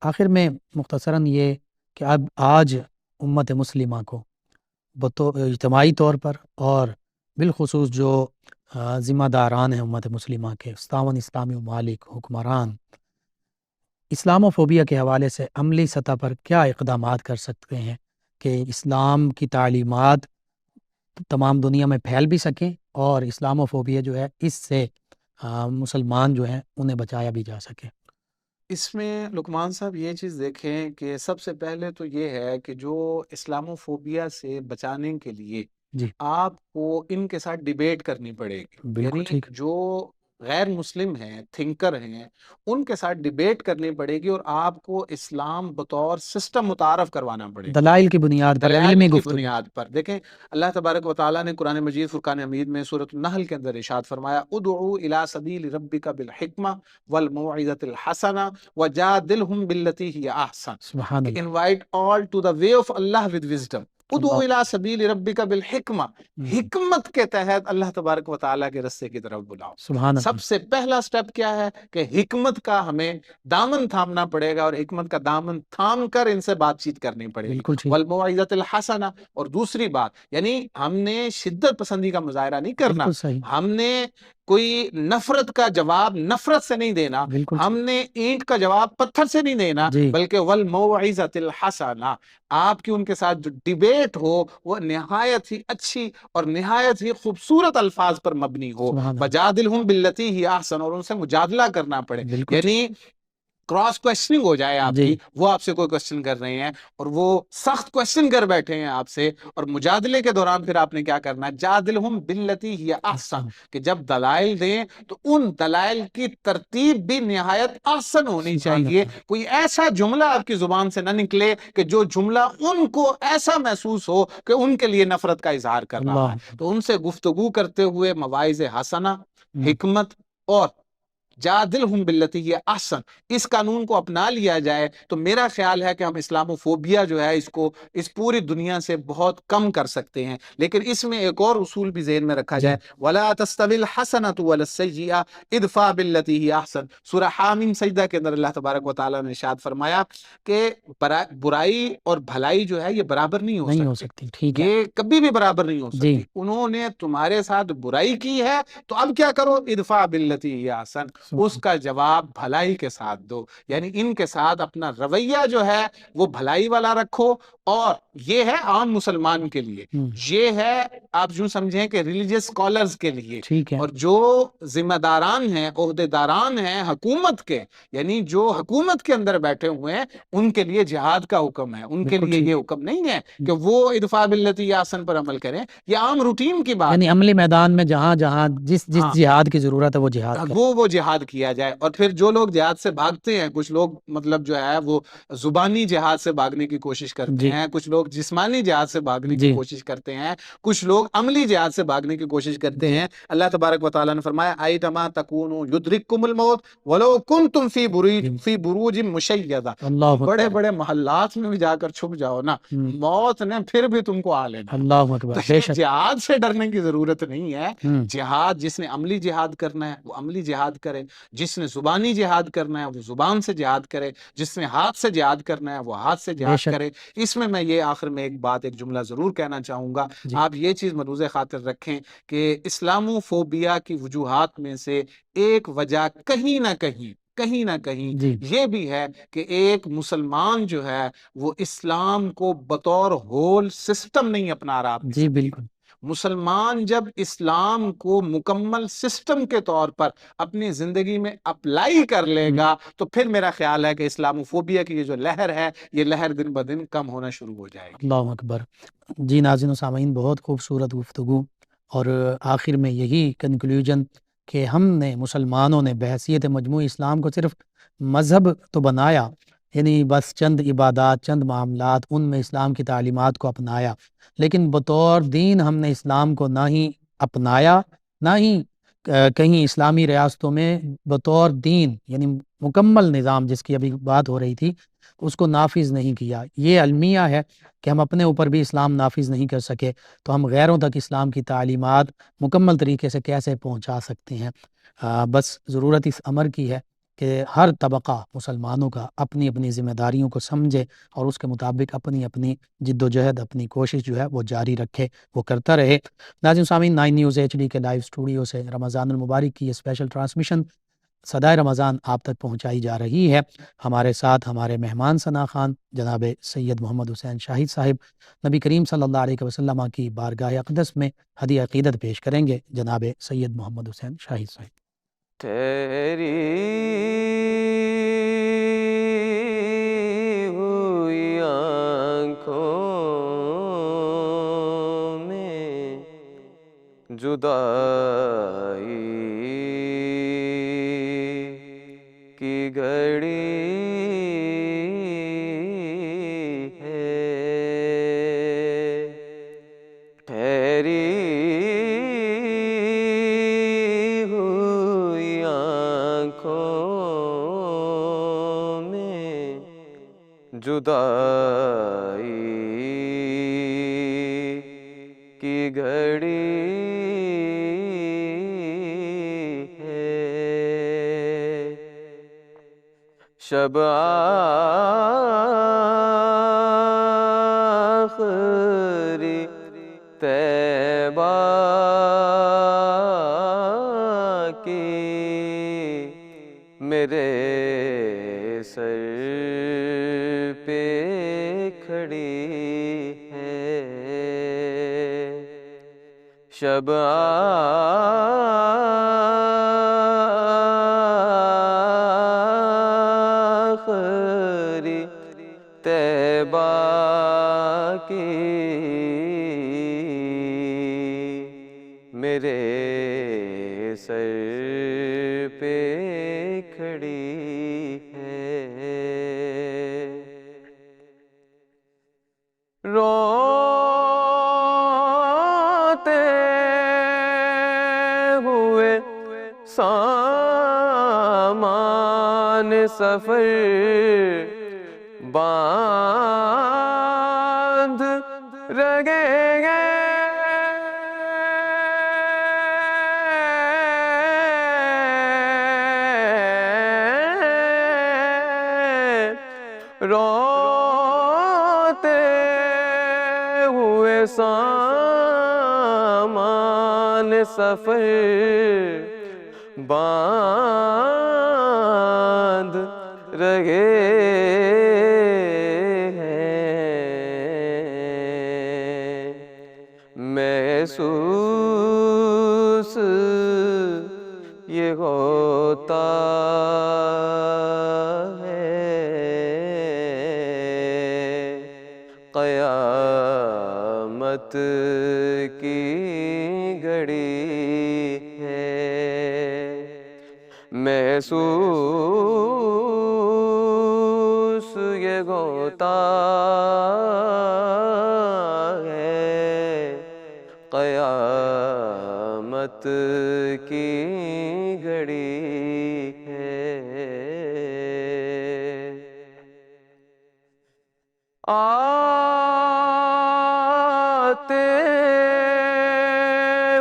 آخر میں مختصراً یہ کہ اب آج امت مسلمہ کو اجتماعی طور پر اور بالخصوص جو ذمہ داران ہیں امت مسلمہ کے 57 اسلامی ممالک حکمران، اسلاموفوبیا کے حوالے سے عملی سطح پر کیا اقدامات کر سکتے ہیں کہ اسلام کی تعلیمات تمام دنیا میں پھیل بھی سکیں اور اسلاموفوبیا جو ہے اس سے مسلمان جو ہیں انہیں بچایا بھی جا سکے؟ اس میں لقمان صاحب یہ چیز دیکھیں کہ سب سے پہلے تو یہ ہے کہ جو اسلاموفوبیا سے بچانے کے لیے جی آپ کو ان کے ساتھ ڈیبیٹ کرنی پڑے گی، بالکل یعنی ٹھیک، جو غیر مسلم ہیں، تھنکر ہیں، ان کے ساتھ ڈیبیٹ کرنی پڑے گی اور آپ کو اسلام بطور سسٹم متعارف کروانا پڑے گا دلائل کی بنیاد پر دلائل علمی کی گفتگو. بنیاد پر۔ دیکھیں اللہ تبارک و تعالیٰ نے قرآن مجید فرقان حمید میں سورۃ النحل کے اندر ارشاد فرمایا ادعو الی سبیل ربک بالحکمہ والموعظۃ الحسنہ وجادلہم باللتی ہی احسن، سبحان کہ Allah. Invite all to the way of Allah with wisdom. ادعو اللہ. الی سبیل ربک بالحکمہ، حکمت کے تحت اللہ تبارک و تعالیٰ کے رستے کی طرف بلاؤ۔ سبحان سب اللہ. سے پہلا سٹیپ کیا ہے کہ حکمت کا ہمیں دامن تھامنا پڑے گا، اور حکمت کا دامن تھام کر ان سے بات چیت کرنی پڑے گی، بالکل ٹھیک، والموعظۃ الحسنہ۔ اور دوسری بات، یعنی ہم نے شدت پسندی کا مظاہرہ نہیں کرنا، بالکل صحیح، ہم نے کوئی نفرت کا جواب نفرت سے نہیں دینا، بالکل ہم ٹھیک. نے اینٹ کا جواب پتھر سے نہیں دینا، جی بلکہ والموعظۃ الحسنہ، آپ کی ان کے ساتھ جو ڈیبیٹ ہو وہ نہایت ہی اچھی اور نہایت ہی خوبصورت الفاظ پر مبنی ہو، سبحان اللہ. وجادلہم باللتی ہی احسن، اور ان سے مجادلہ کرنا پڑے، بالکل ٹھیک. یعنی کراس کوشچننگ ہو جائے آپ جی کی، وہ آپ سے کوئی کوشچن کر رہے ہیں اور وہ سخت کوشچن کر بیٹھے ہیں آپ سے، اور مجادلے کے دوران پھر آپ نے کیا کرنا ہے، جادلہم باللتی ہی احسن، کہ جب دلائل دیں تو ان دلائل کی ترتیب بھی نہایت احسن ہونی سبحان چاہیے، اللہ. کوئی ایسا جملہ آپ کی زبان سے نہ نکلے کہ جو جملہ ان کو ایسا محسوس ہو کہ ان کے لیے نفرت کا اظہار کر رہا اللہ. ہے۔ تو ان سے گفتگو کرتے ہوئے مواعظ حسنہ، حکمت اور جادلہم باللتی ہی احسن، اس قانون کو اپنا لیا جائے تو میرا خیال ہے کہ ہم اسلاموفوبیا جو ہے اس کو اس پوری دنیا سے بہت کم کر سکتے ہیں۔ لیکن اس میں ایک اور اصول بھی ذہن میں رکھا جی جائے، وَلَا تَسْتَوِي الْحَسَنَةُ وَلَا السَّيِّئَةُ ادْفَعْ بِالَّتِي هِيَ أَحْسَنُ۔ سورہ حامیم سجدہ کے اندر اللہ تبارک و تعالیٰ نے ارشاد فرمایا کہ برائی اور بھلائی جو ہے یہ برابر نہیں نہیں ہو سکتی، سکتی، ٹھیک ہے. یہ کبھی بھی برابر نہیں ہو جی سکتی۔ انہوں نے تمہارے ساتھ برائی کی ہے تو اب کیا کرو، ادفع باللتی ہی احسن، اس کا جواب بھلائی کے ساتھ دو، یعنی ان کے ساتھ اپنا رویہ جو ہے وہ بھلائی والا رکھو۔ اور یہ ہے عام مسلمان کے لیے، یہ ہے آپ یوں سمجھیں کہ ریلیجیس اسکالرز کے لیے، ٹھیک ہے. اور جو ذمہ داران ہیں، عہدے داران ہیں حکومت کے، یعنی جو حکومت کے اندر بیٹھے ہوئے ہیں، ان کے لیے جہاد کا حکم ہے، ان کے بالکل لیے ٹھیک. یہ حکم نہیں ہے کہ وہ ادفع باللتی ہی احسن پر عمل کریں، یہ عام روٹین کی بات یعنی ہے۔ عملی میدان میں جہاں جہاں جس ہاں، جہاد کی ضرورت ہے وہ جہاد کرے. وہ جہاد کیا جائے۔ اور پھر جو لوگ جہاد سے بھاگتے ہیں، کچھ لوگ مطلب جو ہے وہ زبانی جہاد سے بھاگنے کی کوشش کرتے جی ہیں، کچھ لوگ جسمانی جہاد سے بھاگنے کی جی کوشش کرتے ہیں، کچھ لوگ عملی جہاد سے بھاگنے کی کوشش کرتے جی ہیں۔ اللہ تبارک و تعالیٰ نے فرمایا ایتما تکونوا یدرککم الموت ولو کنتم فی بروج مشیدہ، اللہ بڑے اکبر. بڑے محلات میں بھی جا کر چھپ جاؤ نا، موت نے پھر بھی تم کو آ لینا۔ اللہ اکبر. تو بے یہ شک. جہاد سے ڈرنے کی ضرورت نہیں ہے۔ ہم، جہاد جس نے عملی جہاد کرنا ہے وہ عملی جہاد کرے، جس نے زبانی جہاد کرنا ہے وہ زبان سے جہاد کرے، جس نے ہاتھ سے جہاد کرنا ہے وہ ہاتھ سے بے جہاد شک. کرے۔ اس میں یہ آخر میں ایک بات، ایک جملہ ضرور کہنا چاہوں گا، جی آپ یہ چیز ملحوظ خاطر رکھیں کہ اسلاموفوبیا کی وجوہات میں سے ایک وجہ کہیں نہ کہیں جی یہ بھی ہے کہ ایک مسلمان جو ہے وہ اسلام کو بطور ہول سسٹم نہیں اپنا رہا اپنی جی زندگی بالکل. میں۔ مسلمان جب اسلام کو مکمل سسٹم کے طور پر اپنی زندگی میں اپلائی کر لے گا تو پھر میرا خیال ہے کہ اسلاموفوبیا کی یہ جو لہر ہے یہ لہر دن بدن کم ہونا شروع ہو جائے گی۔ اللہ اکبر. جی ناظرین و سامعین، بہت خوبصورت گفتگو، اور آخر میں یہی کنکلوژن کہ ہم نے مسلمانوں نے بحیثیت مجموعی اسلام کو صرف مذہب تو بنایا، یعنی بس چند عبادات، چند معاملات، ان میں اسلام کی تعلیمات کو اپنایا، لیکن بطور دین ہم نے اسلام کو نہ ہی اپنایا، نہ ہی کہیں اسلامی ریاستوں میں بطور دین یعنی مکمل نظام جس کی ابھی بات ہو رہی تھی اس کو نافذ نہیں کیا۔ یہ المیہ ہے کہ ہم اپنے اوپر بھی اسلام نافذ نہیں کر سکے تو ہم غیروں تک اسلام کی تعلیمات مکمل طریقے سے کیسے پہنچا سکتے ہیں۔ بس ضرورت اس امر کی ہے کہ ہر طبقہ مسلمانوں کا اپنی اپنی ذمہ داریوں کو سمجھے اور اس کے مطابق اپنی اپنی جد و جہد، اپنی کوشش جو ہے وہ جاری رکھے، وہ کرتا رہے۔ ناظرین سامعین، 9 نیوز HD کے لائیو اسٹوڈیو سے رمضان المبارک کی یہ اسپیشل ٹرانسمیشن صدائے رمضان آپ تک پہنچائی جا رہی ہے۔ ہمارے ساتھ ہمارے مہمان ثنا خان جناب سید محمد حسین شاہد صاحب نبی کریم صلی اللہ علیہ وسلم کی بارگاہ اقدس میں ہدیہ عقیدت پیش کریں گے۔ جناب سید محمد حسین شاہد صاحب۔ تیری جدائی کی گھڑی ہے، ٹھہری ہوئی آنکھوں میں جدائی کی گھڑی ہے، شب آخری طیبہ کی میرے سر پہ کھڑی ہے، شب آخری طیبہ کی میرے سر پہ کھڑی ہے، روتے ہوئے سامان سفر باندھ رگے گے، روتے ہوئے سامان سفر باندھ رگے ہیں، محسوس یہ ہوتا قیامت کی گھڑی ہے، محسوس یہ ہوتا ہے قیامت کی گھڑی ہے، آتے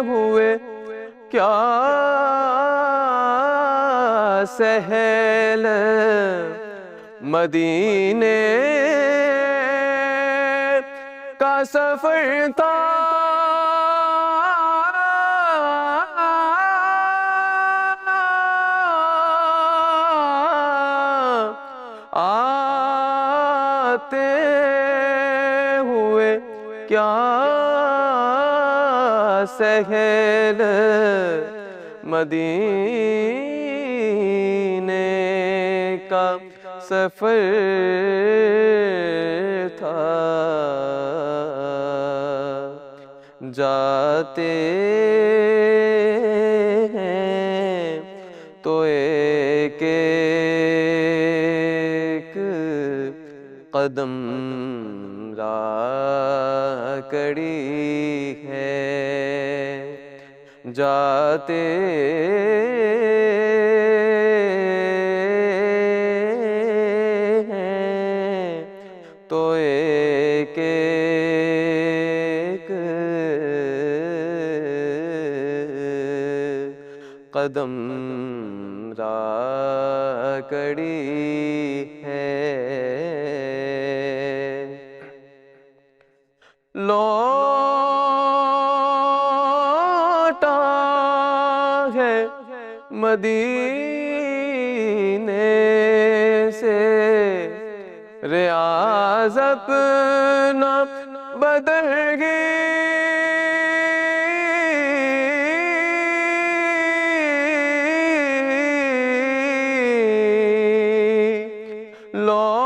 ہوئے کیا سہل مدینے کا سفر تھا، آتے ہوئے کیا سہل مدینے کا سفر تھا، جاتے ہیں تو ایک ایک قدم راہ کڑی ہے، جاتے ہیں تو ایک ایک قدم راہ کڑی ہے، لوٹا ہے مدینے سے ریاض اپنا بدل گئی،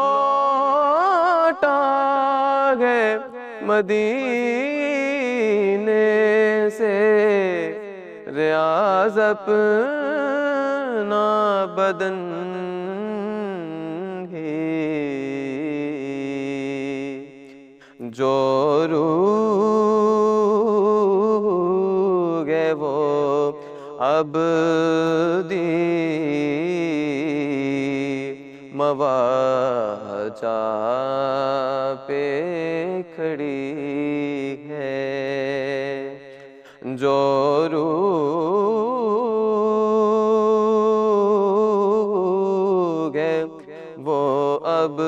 لوٹا ہے مدینے سے باز اپنا بدن ہی جو روح گئے وہ ابدی مواجہ پہ کھڑی ہے، جو روح گئے وہ ابدی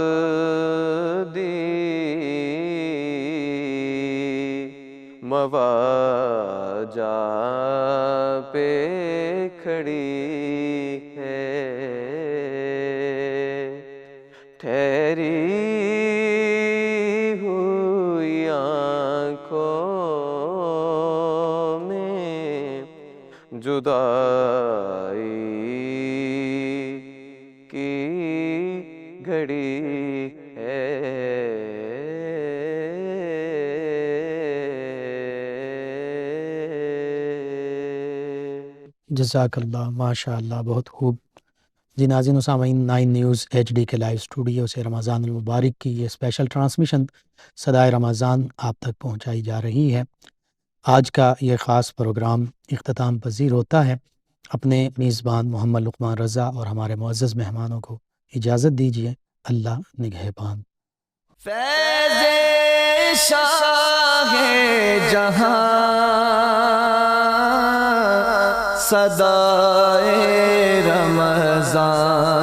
مواجہ پہ کھڑی ہے، ٹھہری ہوئی آنکھوں میں جدائی کی گھڑی ہے۔ جزاک اللہ، ماشاء اللہ، بہت خوب۔ جی ناظرین و سامعین، 9 نیوز ایچ ڈی کے لائیو اسٹوڈیو سے رمضان المبارک کی یہ اسپیشل ٹرانسمیشن صدائے رمضان آپ تک پہنچائی جا رہی ہے۔ آج کا یہ خاص پروگرام اختتام پذیر ہوتا ہے۔ اپنے میزبان محمد لقمان رضا اور ہمارے معزز مہمانوں کو اجازت دیجیے۔ اللہ نگہبان۔ فیض شاہ جہاں صدائے رمضان